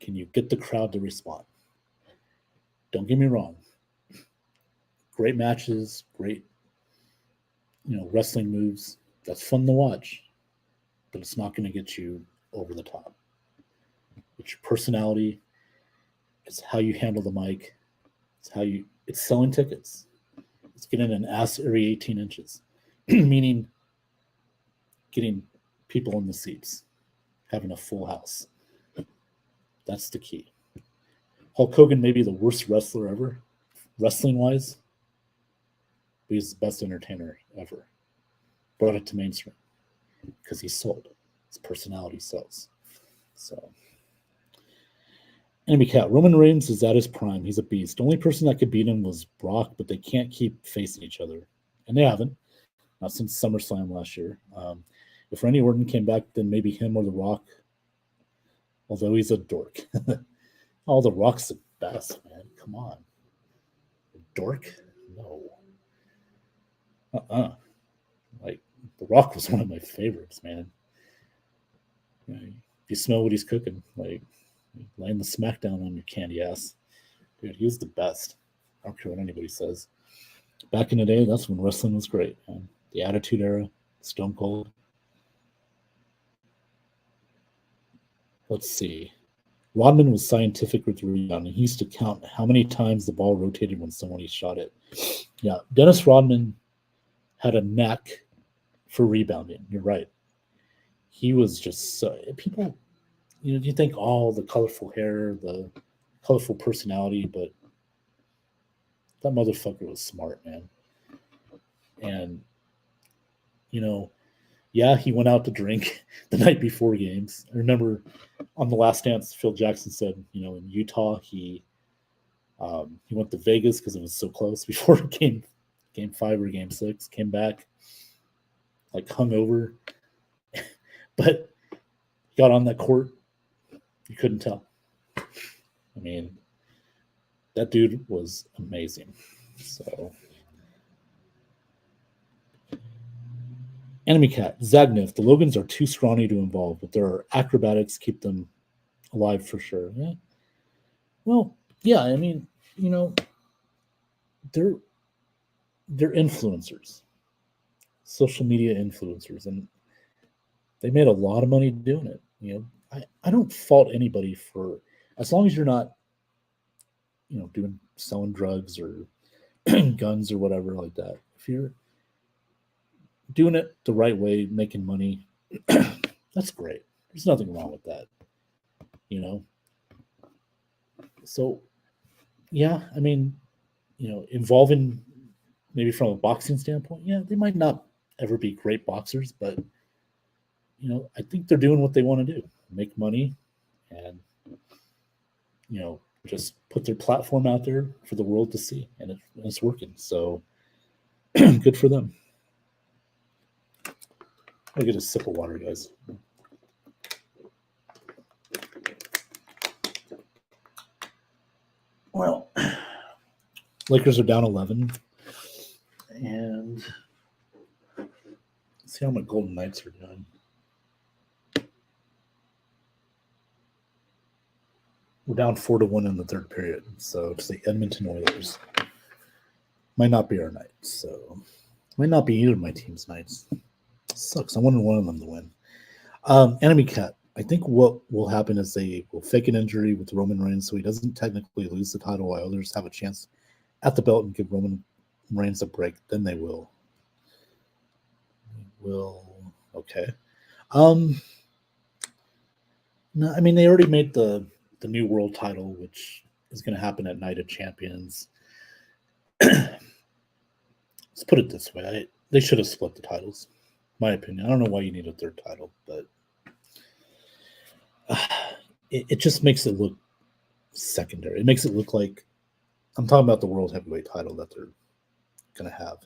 Speaker 1: Can you get the crowd to respond? Don't get me wrong. Great matches, great wrestling moves. That's fun to watch, but it's not going to get you over the top. It's your personality. It's how you handle the mic. It's selling tickets. It's getting an ass every 18 inches, meaning getting people in the seats, having a full house. That's the key. Hulk Hogan may be the worst wrestler ever, wrestling-wise, but he's the best entertainer ever. Brought it to mainstream because he sold. His personality sells. So, Enemy Cat, Roman Reigns is at his prime. He's a beast. The only person that could beat him was Brock, but they can't keep facing each other. And they haven't. Not since SummerSlam last year. If Randy Orton came back, then maybe him or The Rock. Although he's a dork. Oh, The Rock's the best, man. Come on. Dork? No. Like, The Rock was one of my favorites, man. If you smell what he's cooking, like, laying the smackdown on your candy ass. Dude, he was the best. I don't care what anybody says. Back in the day, that's when wrestling was great, man. The Attitude Era, Stone Cold. Let's see. Rodman was scientific with rebounding. He used to count how many times the ball rotated when someone shot it. Yeah, Dennis Rodman had a knack for rebounding. You're right. He was just so people. You think all the colorful hair, the colorful personality, but that motherfucker was smart, man. And
Speaker 2: Yeah, he went out to drink the night before games. I remember on The Last Dance, Phil Jackson said, in Utah, he went to Vegas because it was so close before game 5 or game 6. Came back like hungover, but got on that court. You couldn't tell. I mean, that dude was amazing. So, Enemy Cat, Zagnif, the Logans are too scrawny to involve, but their acrobatics keep them alive for sure. Yeah. Well, yeah, I mean, they're influencers, social media influencers, and they made a lot of money doing it. I don't fault anybody for, as long as you're not, selling drugs or guns or whatever like that. If you're doing it the right way, making money, that's great. There's nothing wrong with that. So, yeah, I mean, involving maybe from a boxing standpoint, yeah, they might not ever be great boxers, but I think they're doing what they want to do, make money, and just put their platform out there for the world to see, and it's working. So, good for them. I'll get a sip of water, guys. Well, Lakers are down 11, and let's see how my Golden Knights are doing. We're down 4-1 in the third period, so it's the Edmonton Oilers. Might not be our night, so might not be either of my team's nights. Sucks. I wanted one of them to win. Enemy Cat. I think what will happen is they will fake an injury with Roman Reigns so he doesn't technically lose the title while others have a chance at the belt and give Roman Reigns a break. Then they will. Okay. No, I mean, they already made the new world title, which is going to happen at Night of Champions. Let's put it this way. They should have split the titles, my opinion. I don't know why you need a third title, but it just makes it look secondary. It makes it look like I'm talking about the world heavyweight title that they're going to have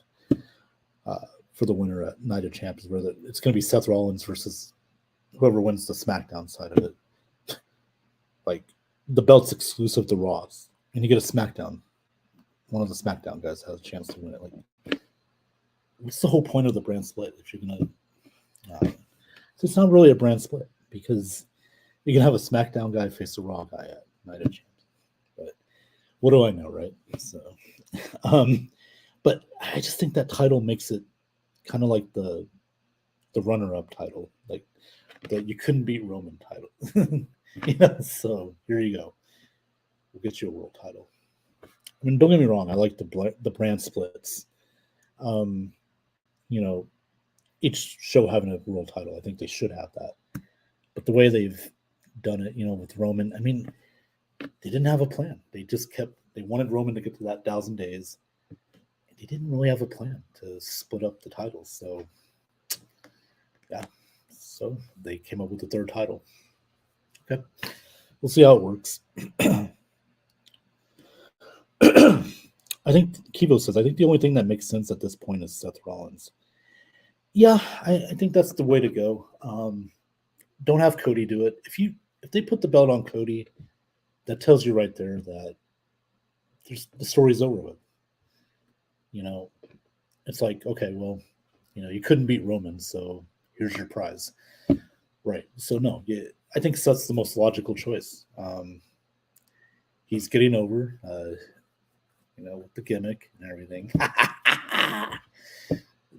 Speaker 2: for the winner at Night of Champions, where it's going to be Seth Rollins versus whoever wins the SmackDown side of it. Like, the belt's exclusive to Raws, and you get a SmackDown. One of the SmackDown guys has a chance to win it. Like, what's the whole point of the brand split if you're going to? So it's not really a brand split because you can have a SmackDown guy face a Raw guy at Night of Champions. But what do I know, right? So, but I just think that title makes it kind of like the runner-up title, like that you couldn't beat Roman title. So here you go. We'll get you a world title. I mean, don't get me wrong. I like the brand splits. Each show having a world title. I think they should have that. But the way they've done it, with Roman, I mean, they didn't have a plan. They wanted Roman to get to that 1,000 days. They didn't really have a plan to split up the titles. So, yeah. So they came up with the third title. Okay. We'll see how it works. I think Kivo says, I think the only thing that makes sense at this point is Seth Rollins. Yeah, I think that's the way to go. Don't have Cody do it. If they put the belt on Cody, that tells you right there that the story's over with. It's like, okay, well, you couldn't beat Roman, so here's your prize. Right. So no, I think Seth's the most logical choice. He's getting over, with the gimmick and everything.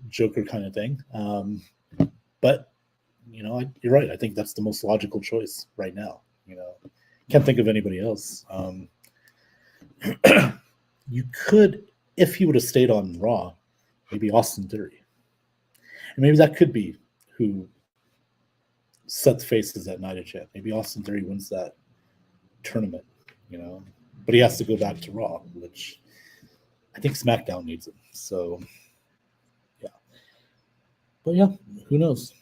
Speaker 2: Joker kind of thing. But, you're right. I think that's the most logical choice right now. Can't think of anybody else. You could, if he would have stayed on Raw, maybe Austin Theory. And maybe that could be who Seth faces at Night of Champ. Maybe Austin Theory wins that tournament, but he has to go back to Raw, which I think SmackDown needs him. So, yeah. But yeah, who knows?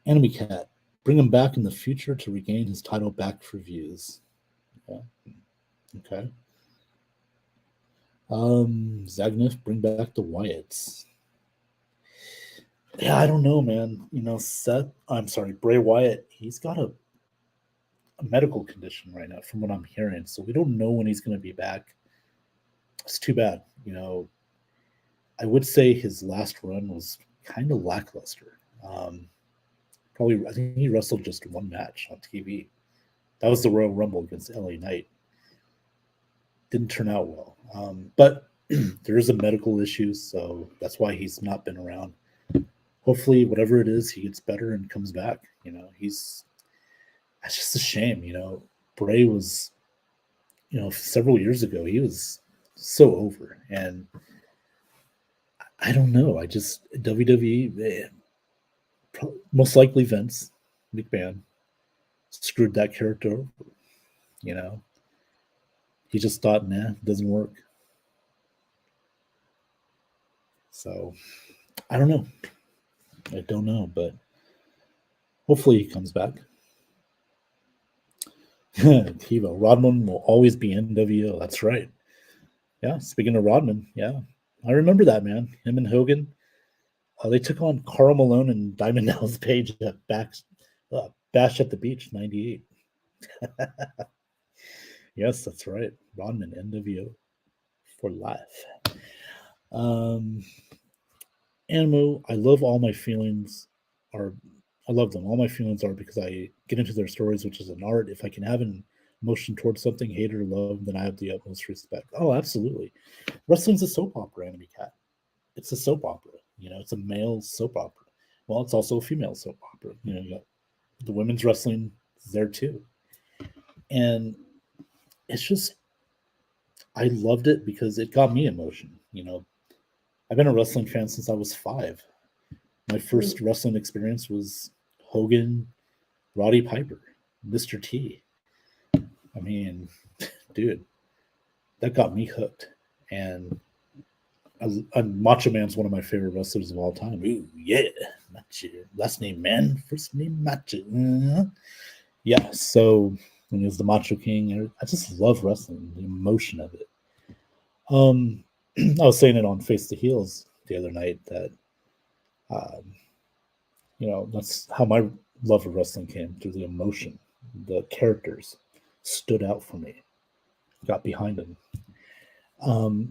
Speaker 2: Enemy Cat. Bring him back in the future to regain his title back for views. Yeah. Okay. Zagnif, bring back the Wyatts. Yeah, I don't know, man. Bray Wyatt, he's got a medical condition right now, from what I'm hearing. So we don't know when he's going to be back. It's too bad. I would say his last run was kind of lackluster. I think he wrestled just one match on TV. That was the Royal Rumble against LA Knight. Didn't turn out well. But there is a medical issue, so that's why he's not been around. Hopefully, whatever it is, he gets better and comes back. That's just a shame. Bray was, several years ago, he was so over. And I don't know. WWE, most likely Vince McMahon screwed that character over. He just thought, nah, it doesn't work. So I don't know. But hopefully he comes back. TiVo, Rodman will always be NWO. That's right. Yeah, speaking of Rodman, yeah, I remember that, man. Him and Hogan, they took on Karl Malone and Diamond Dallas Page at Bash at the Beach '98. Yes, that's right. Rodman, NWO for life. Animo, I love them. All my feelings are because I get into their stories, which is an art. If I can have an emotion towards something, hate or love, then I have the utmost respect. Oh, absolutely. Wrestling's a soap opera, Enemy Cat. It's a soap opera. It's a male soap opera. Well, it's also a female soap opera. You got the women's wrestling is there too. And it's just, I loved it because it got me emotion. I've been a wrestling fan since I was 5. My first wrestling experience was Hogan, Roddy Piper, Mr. T. I mean, dude, that got me hooked. And Macho Man's one of my favorite wrestlers of all time. Ooh, yeah, Macho. Last name Man, first name Macho. Yeah, so when he was the Macho King, I just love wrestling, the emotion of it. I was saying it on Face the Heels the other night that, that's how my love of wrestling came, through the emotion. The characters stood out for me. Got behind them.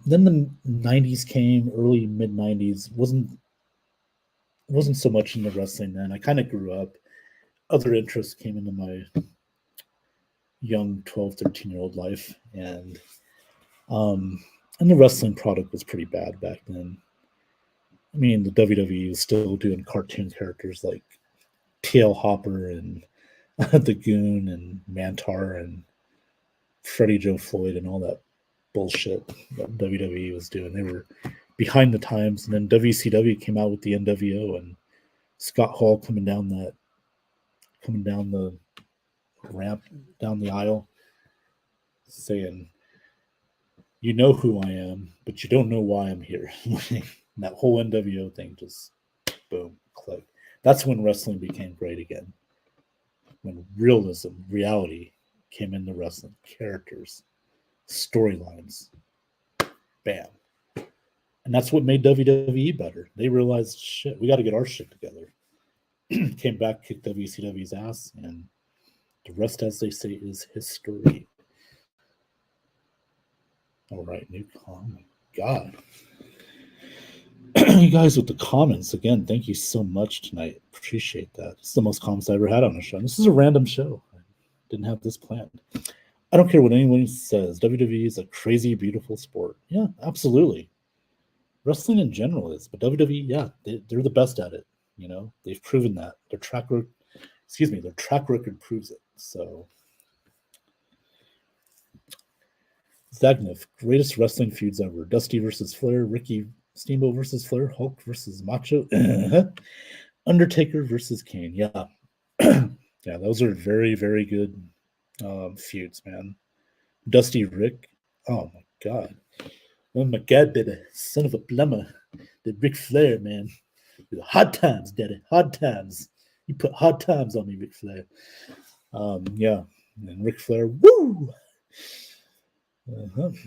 Speaker 2: Then the '90s came, early mid '90s. Wasn't so much into wrestling then. I kind of grew up. Other interests came into my young 12, 13-year-old life, and the wrestling product was pretty bad back then. I mean, the WWE was still doing cartoon characters like TL Hopper and the Goon and Mantar and Freddie Joe Floyd and all that bullshit that WWE was doing. They were behind the times. And then WCW came out with the NWO and Scott Hall coming down the ramp, down the aisle, saying, "You know who I am, but you don't know why I'm here." That whole NWO thing just boom, click. That's when wrestling became great again. When realism, reality came into wrestling, characters, storylines, bam. And that's what made WWE better. They realized, shit, we got to get our shit together. Came back, kicked WCW's ass, and the rest, as they say, is history. All right, oh my God. You guys with the comments, again, thank you so much tonight. Appreciate that. It's the most comments I ever had on a show. This is a random show. I didn't have this planned. I don't care what anyone says. WWE is a crazy, beautiful sport. Yeah, absolutely. Wrestling in general is, but WWE, yeah, they're the best at it. They've proven that. Their track record proves it. So, Zagnif, greatest wrestling feuds ever: Dusty versus Flair, Ricky Steamboat versus Flair, Hulk versus Macho, Undertaker versus Kane. Yeah, yeah, those are very, very good feuds, man. Dusty Rick, oh my God. Oh my God, baby, son of a plumber, the Ric Flair, man. Hard times, daddy, hard times. You put hard times on me, Ric Flair. Yeah, and Ric Flair, woo!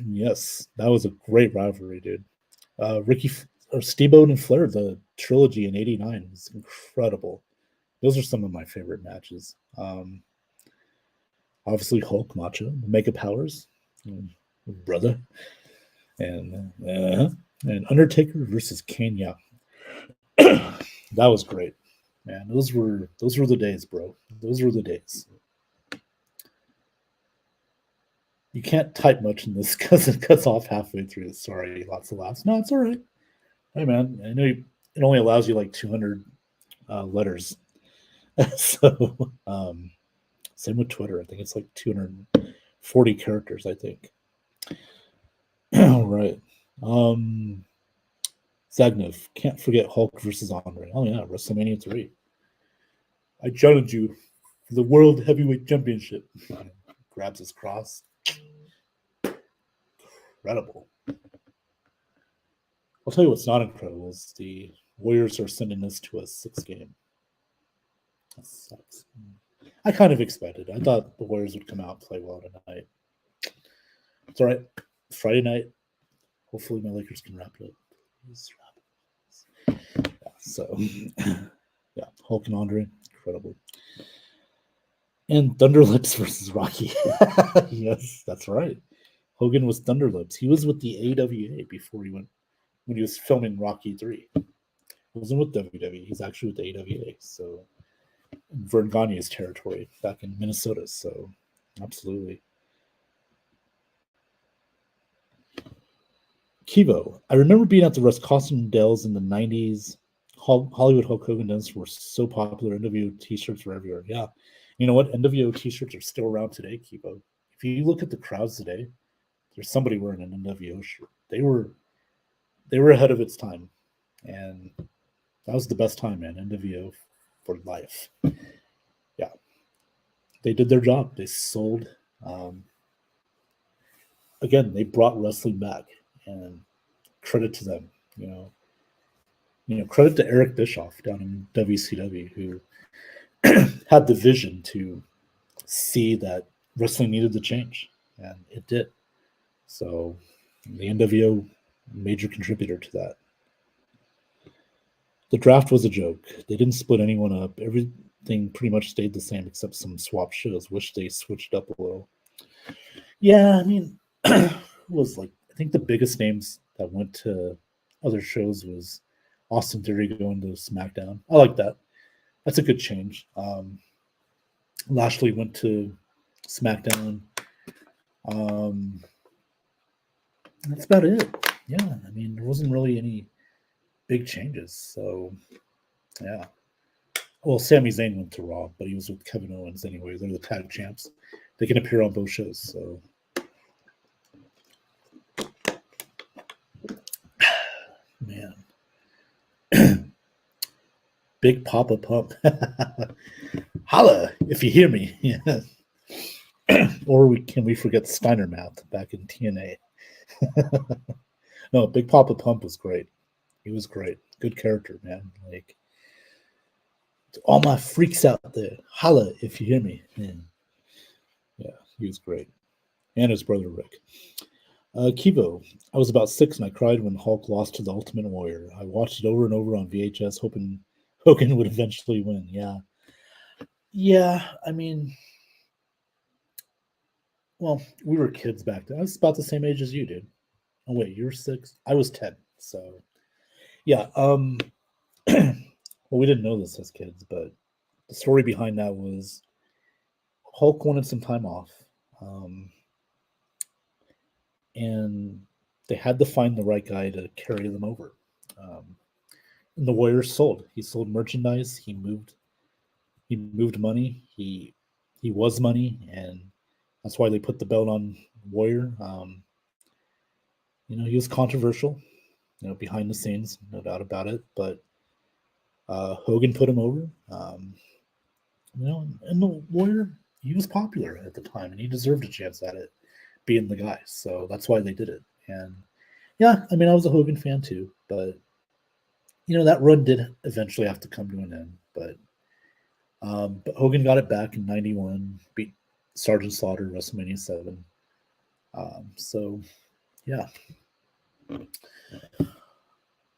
Speaker 2: Yes, that was a great rivalry, dude. Steamboat and Flair, the trilogy in '89 was incredible. Those are some of my favorite matches. Obviously, Hulk, Macho, Mega Powers, brother, and Undertaker versus Kane. Yeah, that was great, man. Those were the days, bro. Those were the days. You can't type much in this because it cuts off halfway through. Sorry, lots of laughs. No, it's all right. Hey, man, I know it only allows you like 200 letters. So, same with Twitter. I think it's like 240 characters, I think. All right. Zagnov, can't forget Hulk versus Andre. Oh, yeah, WrestleMania 3. I challenge you for the World Heavyweight Championship. Grabs his cross. Incredible. I'll tell you what's not incredible is the Warriors are sending us to a 6-game. That sucks. I kind of expected. I thought the Warriors would come out and play well tonight. It's all right. Friday night. Hopefully my Lakers can wrap it up. Please wrap it up. Yeah, so, yeah, Hulk and Andre, incredible. And Thunderlips versus Rocky. Yes, that's right. Hogan was Thunderlips. He was with the AWA before he went, when he was filming Rocky 3. He wasn't with WWE. He's actually with the AWA. So, Vern Gagne's territory back in Minnesota. So, absolutely. Kivo. I remember being at the Roscommon Dells in the 90s. Hollywood Hulk Hogan dance were so popular. NWO t-shirts were everywhere. Yeah. You know what? NWO t-shirts are still around today, Kivo. If you look at the crowds today, there's somebody wearing an NWO shirt. They were ahead of its time. And that was the best time, man. NWO for life. Yeah. They did their job. They sold. Again, they brought wrestling back. And credit to them, credit to Eric Bischoff down in WCW, who had the vision to see that wrestling needed to change, and it did. So the NWO, major contributor to that. The draft was a joke. They didn't split anyone up. Everything pretty much stayed the same except some swap shows. Wish they switched up a little. Yeah, I mean, was like, I think the biggest names that went to other shows was Austin Theory going to SmackDown. I like that. That's a good change. Lashley went to SmackDown. That's about it. Yeah, I mean, there wasn't really any big changes. So, yeah. Well, Sami Zayn went to Raw, but he was with Kevin Owens anyway. They're the tag champs. They can appear on both shows. So, man. Big Papa Pump. Holla if you hear me. Yeah. Or can we forget Steiner Mouth back in TNA? No, Big Papa Pump was great. He was great. Good character, man. Like, to all my freaks out there, holla if you hear me. Yeah, he was great. And his brother Rick. Kivo, I was about 6 and I cried when Hulk lost to the Ultimate Warrior. I watched it over and over on VHS, hoping Hogan would eventually win. Yeah, I mean, well, we were kids back then. I was about the same age as you, dude. Oh wait, you're 6. I was 10. So, yeah. Well, we didn't know this as kids, but the story behind that was Hulk wanted some time off, and they had to find the right guy to carry them over. And the Warriors sold. He sold merchandise. He moved money. He was money, and that's why they put the belt on Warrior. He was controversial, behind the scenes, no doubt about it. But Hogan put him over. And the Warrior, he was popular at the time, and he deserved a chance at it, being the guy. So that's why they did it. And Yeah, I mean, I was a Hogan fan too, but that run did eventually have to come to an end. But Hogan got it back in '91, beat Sergeant Slaughter WrestleMania 7. So yeah,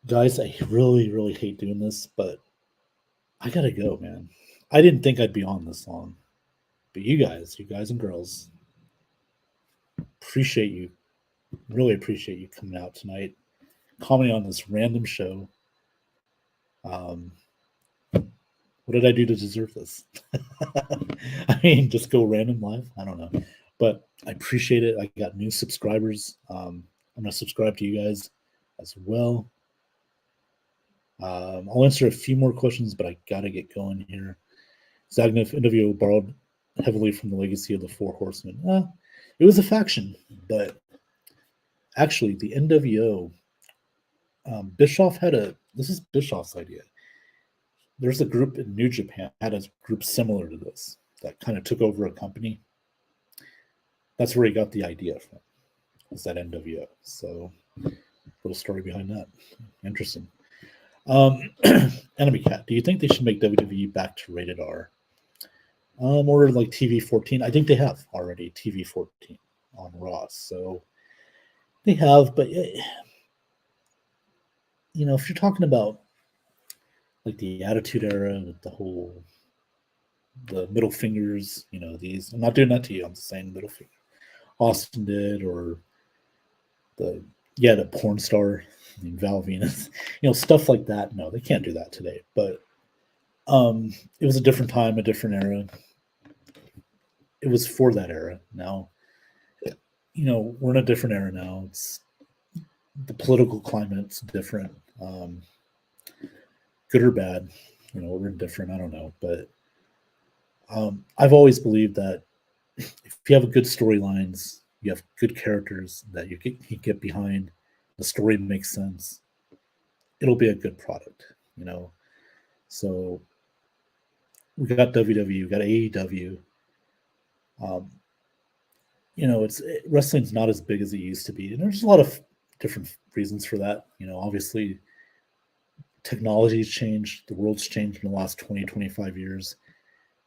Speaker 2: guys, I really, really hate doing this, but I gotta go, man. I didn't think I'd be on this long, but you guys and girls, appreciate you. Really appreciate you coming out tonight, commenting on this random show. Um, what did I do to deserve this? I mean, just go random live. I don't know, but I appreciate it. I got new subscribers. I'm gonna subscribe to you guys as well. I'll answer a few more questions, but I gotta get going here. Zagnif NWO borrowed heavily from the legacy of the Four Horsemen. It was a faction, but actually, the NWO, Bischoff had a. This is Bischoff's idea. There's a group in New Japan had a group similar to this that kind of took over a company. That's where he got the idea from. Was that NWO? So, little story behind that. Interesting. Enemy Cat, do you think they should make WWE back to rated R? Or like TV 14? I think they have already TV 14 on Raw. So they have, but if you're talking about like the Attitude Era with the middle fingers, these, I'm not doing that to you. I'm just saying middle finger. Austin did, or the porn star named Val Venus, stuff like that. No, they can't do that today. But it was a different time, a different era. It was for that era. Now, we're in a different era now. It's the political climate's different. Good or bad, we're different. I don't know, but I've always believed that if you have good storylines, you have good characters that you get behind, the story makes sense, it'll be a good product, So we got WWE, we got AEW. Wrestling's not as big as it used to be, and there's a lot of different reasons for that. Obviously, technology's changed, the world's changed in the last 20, 25 years.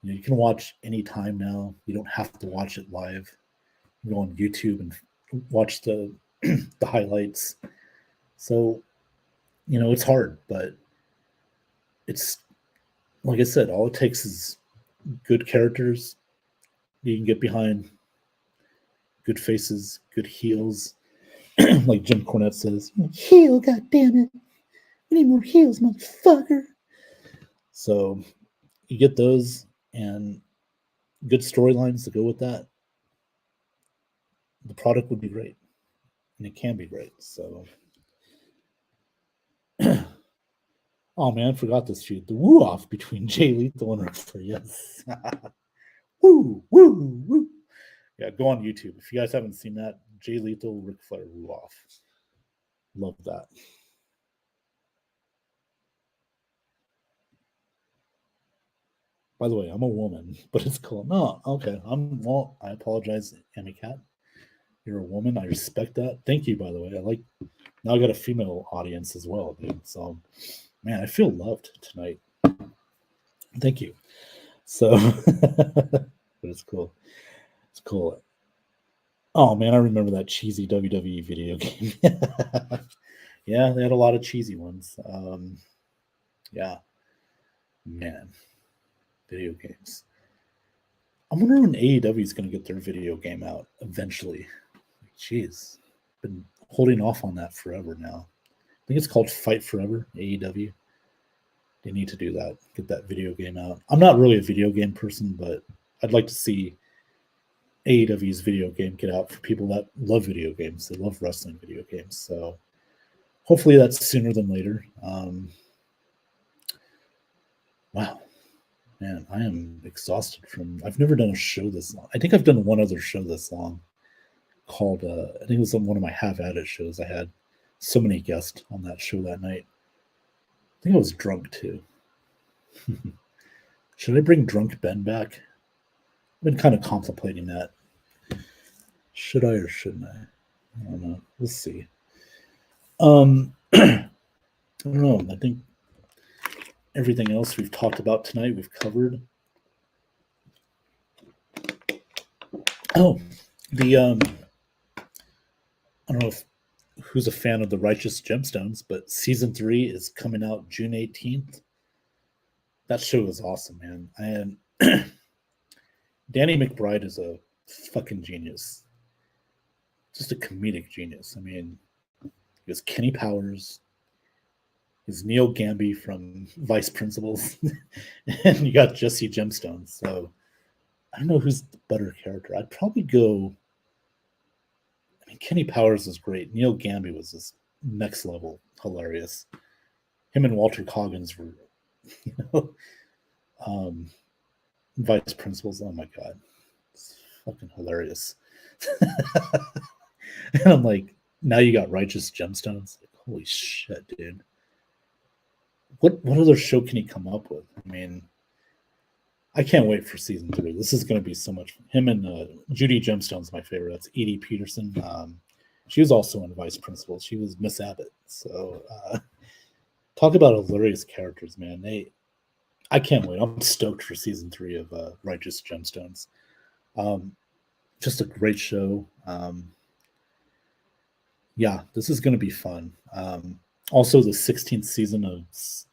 Speaker 2: You can watch anytime now. You don't have to watch it live. You go on YouTube and watch the the highlights. So, it's hard, but it's like I said, all it takes is good characters you can get behind, good faces, good heels. Like Jim Cornette says, heel, god damn it. We need more heels, motherfucker. So you get those and good storylines to go with that. The product would be great. And it can be great. So oh man, I forgot this feud. The woo off between Jay Lethal and Ric Flair. Yes. Woo, woo, woo. Yeah, go on YouTube. If you guys haven't seen that, Jay Lethal, Ric Flair woo off. Love that. By the way, I'm a woman, but it's cool. No, okay. I apologize, Emmy Cat. You're a woman. I respect that. Thank you, by the way. Now I got a female audience as well, dude. So man, I feel loved tonight. Thank you. So but it's cool. It's cool. Oh man, I remember that cheesy WWE video game. Yeah, they had a lot of cheesy ones. Yeah. Man. Video games. I'm wondering when AEW is going to get their video game out eventually. Jeez, been holding off on that forever now. I think it's called Fight Forever, AEW. They need to do that, get that video game out. I'm not really a video game person, but I'd like to see AEW's video game get out for people that love video games. They love wrestling video games. So hopefully that's sooner than later. Wow. Man, I am exhausted I've never done a show this long. I think I've done one other show this long called, I think it was on one of my Have At It shows. I had so many guests on that show that night. I think I was drunk too. Should I bring Drunk Ben back? I've been kind of contemplating that. Should I or shouldn't I? I don't know. We'll see. I don't know. I think everything else we've talked about tonight, we've covered. Oh, the I don't know if who's a fan of the Righteous Gemstones, but season 3 is coming out June 18th. That show is awesome, man. And Danny McBride is a fucking genius. Just a comedic genius. I mean, he was Kenny Powers. He's Neil Gamby from Vice Principals. And you got Jesse Gemstone. So I don't know who's the better character. I'd probably go. I mean, Kenny Powers is great. Neil Gamby was this next level hilarious. Him and Walter Coggins were, you know, Vice Principals. Oh my god, it's fucking hilarious. And I'm like, now you got Righteous Gemstones. Like, holy shit, dude. What other show can he come up with? I mean, I can't wait for season 3. This is going to be so much fun. Him and Judy Gemstone's my favorite. That's Edie Peterson. She was also in Vice Principals. She was Miss Abbott. So talk about hilarious characters, man. I can't wait. I'm stoked for season 3 of Righteous Gemstones. Just a great show. Yeah, this is going to be fun. Also, the 16th season of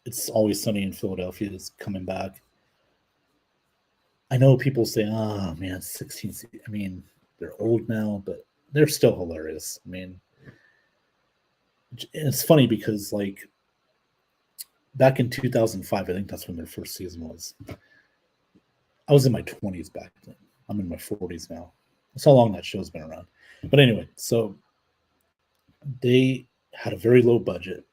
Speaker 2: It's Always Sunny in Philadelphia is coming back. I know people say, oh man, 16th. I mean, they're old now, but they're still hilarious. I mean, it's funny because like back in 2005, I think that's when their first season was. I was in my 20s back then. I'm in my 40s now. That's how long that show's been around. But anyway, so they had a very low budget.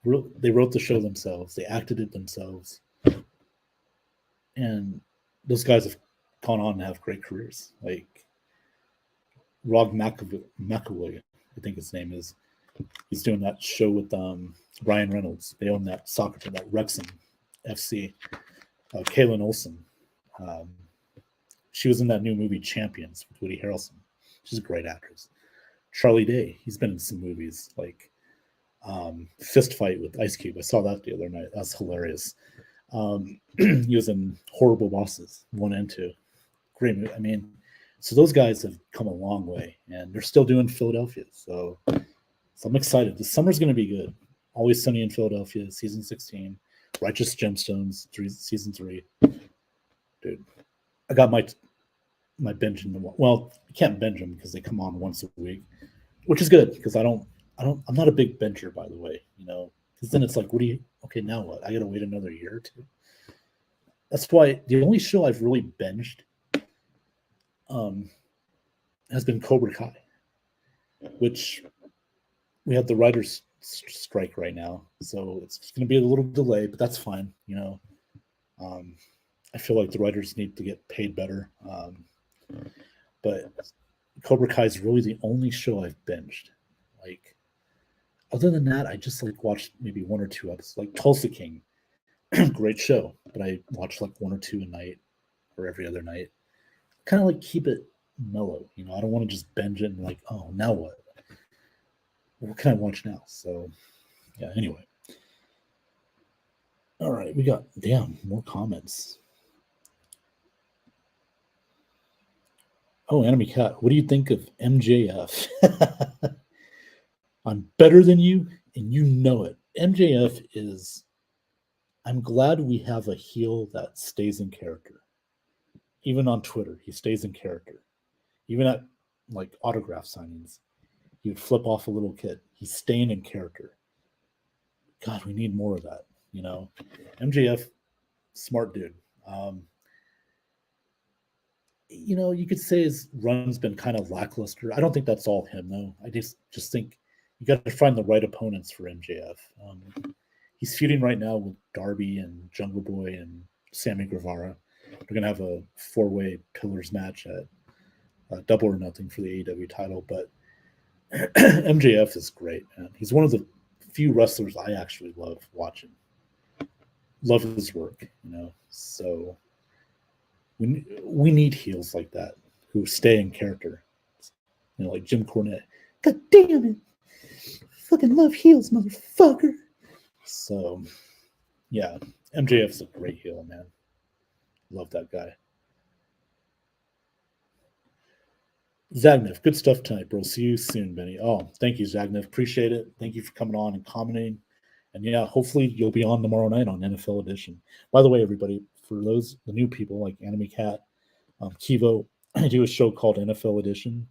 Speaker 2: They wrote the show themselves. They acted it themselves. And those guys have gone on to have great careers. Like Rod McAvoy, I think his name is. He's doing that show with Ryan Reynolds. They own that soccer team, that Wrexham FC. Kaylin Olsen. She was in that new movie Champions with Woody Harrelson. She's a great actress. Charlie Day. He's been in some movies like Fist Fight with Ice Cube. I saw that the other night. That's hilarious. He was in Horrible Bosses 1 and 2. Great movie. I mean, so those guys have come a long way, and they're still doing Philadelphia. So I'm excited. The summer's going to be good. Always Sunny in Philadelphia, season 16. Righteous Gemstones, season 3. Dude, I got my binge in the well. I can't binge them because they come on once a week, which is good because I'm not a big binger, by the way. You know, because then it's like, okay, now what? I got to wait another year or two. That's why the only show I've really binged has been Cobra Kai, which we have the writers' strike right now, so it's going to be a little delay, but that's fine. You know, I feel like the writers need to get paid better. But Cobra Kai is really the only show I've binged. Like, other than that, I just like watched maybe 1 or 2 episodes. Like Tulsa King, great show, but I watched like 1 or 2 a night or every other night. Kind of like keep it mellow, you know. I don't want to just binge it and like, oh, now what? What can I watch now? So, yeah. Anyway, all right, we got more comments. Oh, Enemy Cat, what do you think of MJF? I'm better than you, and you know it. MJF is. I'm glad we have a heel that stays in character. Even on Twitter, he stays in character. Even at like autograph signings, he would flip off a little kid. He's staying in character. God, we need more of that. You know, MJF, smart dude. You know, you could say his run's been kind of lackluster. I don't think that's all him though. I just think you got to find the right opponents for MJF. He's feuding right now with Darby and Jungle Boy and Sammy Guevara. They're gonna have a 4-way pillars match at Double or Nothing for the AEW title. But MJF is great, man. He's one of the few wrestlers I actually love watching. Love his work, you know. So we need heels like that who stay in character. You know, like Jim Cornette. God damn it. fucking love heels, motherfucker. So, yeah, MJF's a great heel, man. Love that guy. Zagnev, good stuff tonight, bro. See you soon, Benny. Oh, thank you, Zagnev. Appreciate it. Thank you for coming on and commenting. And yeah, hopefully you'll be on tomorrow night on NFL Edition. By the way, everybody, for those the new people like Anime Cat, Kivo, I do a show called NFL Edition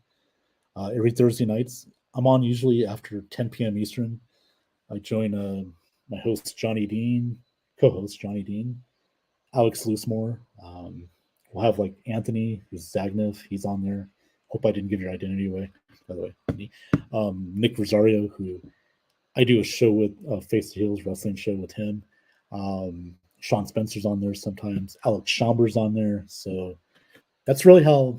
Speaker 2: every Thursday nights. I'm on usually after 10 p.m. Eastern. I join my host Johnny Dean, co-host Johnny Dean, Alex Loosemore. We'll have like Anthony, who's Zagnev. He's on there. Hope I didn't give your identity away, by the way. Nick Rosario, who I do a show with, Face the Heels wrestling show with him. Sean Spencer's on there sometimes. Alex Schaumburg's on there. So that's really how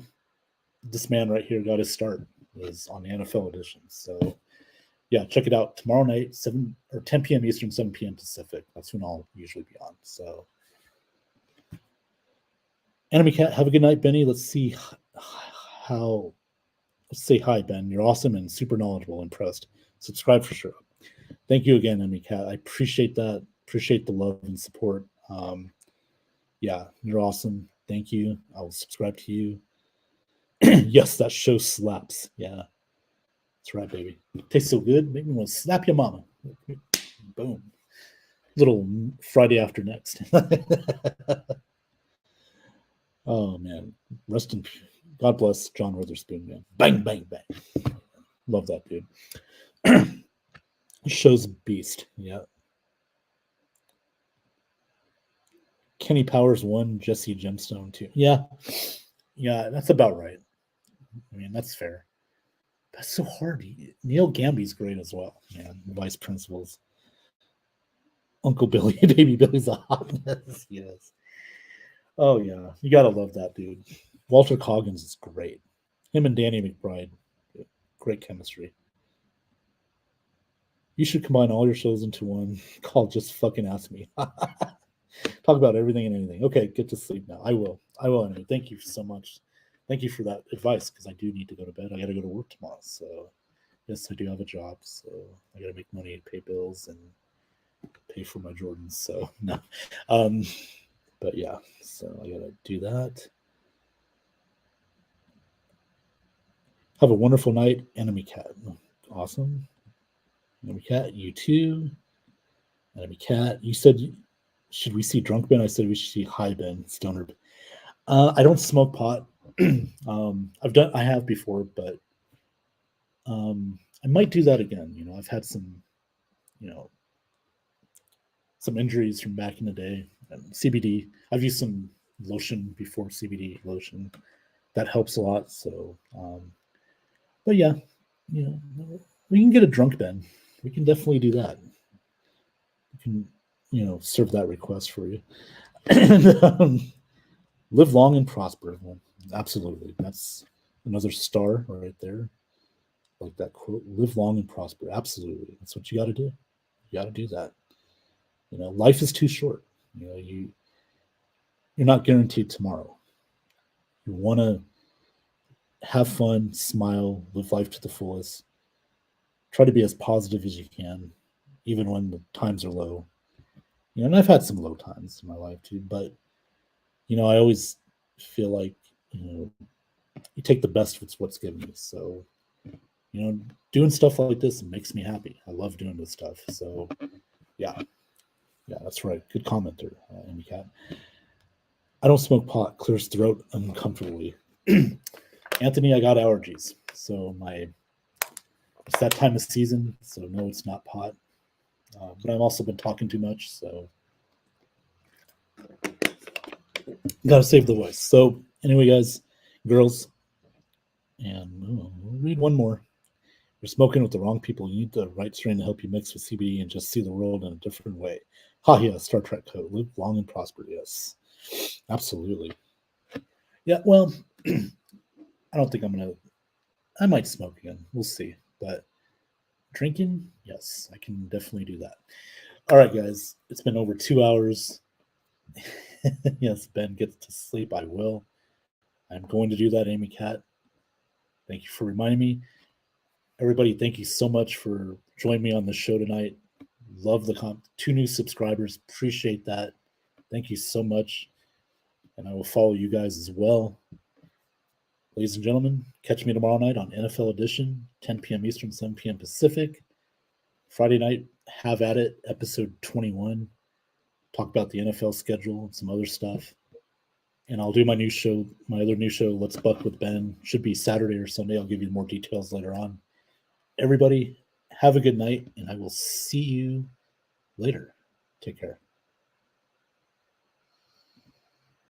Speaker 2: this man right here got his start, was on the NFL Edition. So yeah, check it out tomorrow night, 7 or 10 p.m. Eastern, 7 p.m. Pacific. That's when I'll usually be on. So Anime Cat, have a good night, Benny. Let's see how. Let's say hi, Ben. You're awesome and super knowledgeable. Impressed. Subscribe for sure. Thank you again, Enemy Cat. I appreciate that. Appreciate the love and support. Yeah, you're awesome. Thank you. I will subscribe to you. Yes, that show slaps. Yeah, that's right, baby. Tastes so good. Make me want to slap your mama. Boom. Little Friday after next. Oh man, rest in peace. God bless John Witherspoon, man. Bang, bang, bang. Love that dude. Show's a beast. Yeah. Kenny Powers 1, Jesse Gemstone 2. Yeah. Yeah, that's about right. I mean, that's fair. That's so hard. Neil Gamby's great as well, man. Vice principals. Uncle Billy, Baby Billy's a hotness. Yes. Oh, yeah. You got to love that dude. Walter Coggins is great. Him and Danny McBride, great chemistry. You should combine all your shows into one called Just Fucking Ask Me. Talk about everything and anything. Okay, get to sleep now. I will. Anyway. Thank you so much. Thank you for that advice, because I do need to go to bed. I got to go to work tomorrow. So, yes, I do have a job. So, I got to make money, pay bills, and pay for my Jordans. So, no. But yeah, so I got to do that. Have a wonderful night, Enemy Cat. Awesome. Enemy Cat, you too. Enemy Cat, you said, should we see Drunk Ben? I said we should see High Ben, Stoner. I don't smoke pot. I have before, but I might do that again. You know, I've had some injuries from back in the day. CBD. I've used some lotion before, CBD lotion. That helps a lot. So, but yeah, we can get a Drunk Ben. We can definitely do that. We can, serve that request for you. And, live long and prosper. Absolutely. That's another star right there. Like that quote, live long and prosper. Absolutely. That's what you got to do. You got to do that. Life is too short. You're not guaranteed tomorrow. You want to have fun, smile, live life to the fullest. Try to be as positive as you can, even when the times are low. And I've had some low times in my life too, but I always feel like you take the best of what's given you. So doing stuff like this makes me happy. I love doing this stuff. So yeah, that's right. Good commenter, Amy Cat. I don't smoke pot. Clears throat uncomfortably. Anthony, I got allergies, so it's that time of season. So no, it's not pot. But I've also been talking too much, so gotta save the voice. So anyway, guys, girls, and we'll read one more. You're smoking with the wrong people. You need the right strain to help you mix with CBD and just see the world in a different way. Ha, yeah, Star Trek code. Live long and prosper. Yes, absolutely. Yeah, well, I don't think I might smoke again. We'll see. But drinking, yes, I can definitely do that. All right, guys, it's been over 2 hours. Yes, Ben gets to sleep. I will. I'm going to do that, Amy Cat. Thank you for reminding me. Everybody, thank you so much for join me on the show tonight. Love the 2 new subscribers. Appreciate that. Thank you so much. And I will follow you guys as well. Ladies and gentlemen, catch me tomorrow night on NFL Edition, 10 p.m. Eastern, 7 p.m. Pacific. Friday night, Have At It, episode 21. Talk about the NFL schedule and some other stuff. And I'll do my other new show, Let's Buck with Ben. Should be Saturday or Sunday. I'll give you more details later on. Everybody, have a good night, and I will see you later. Take care.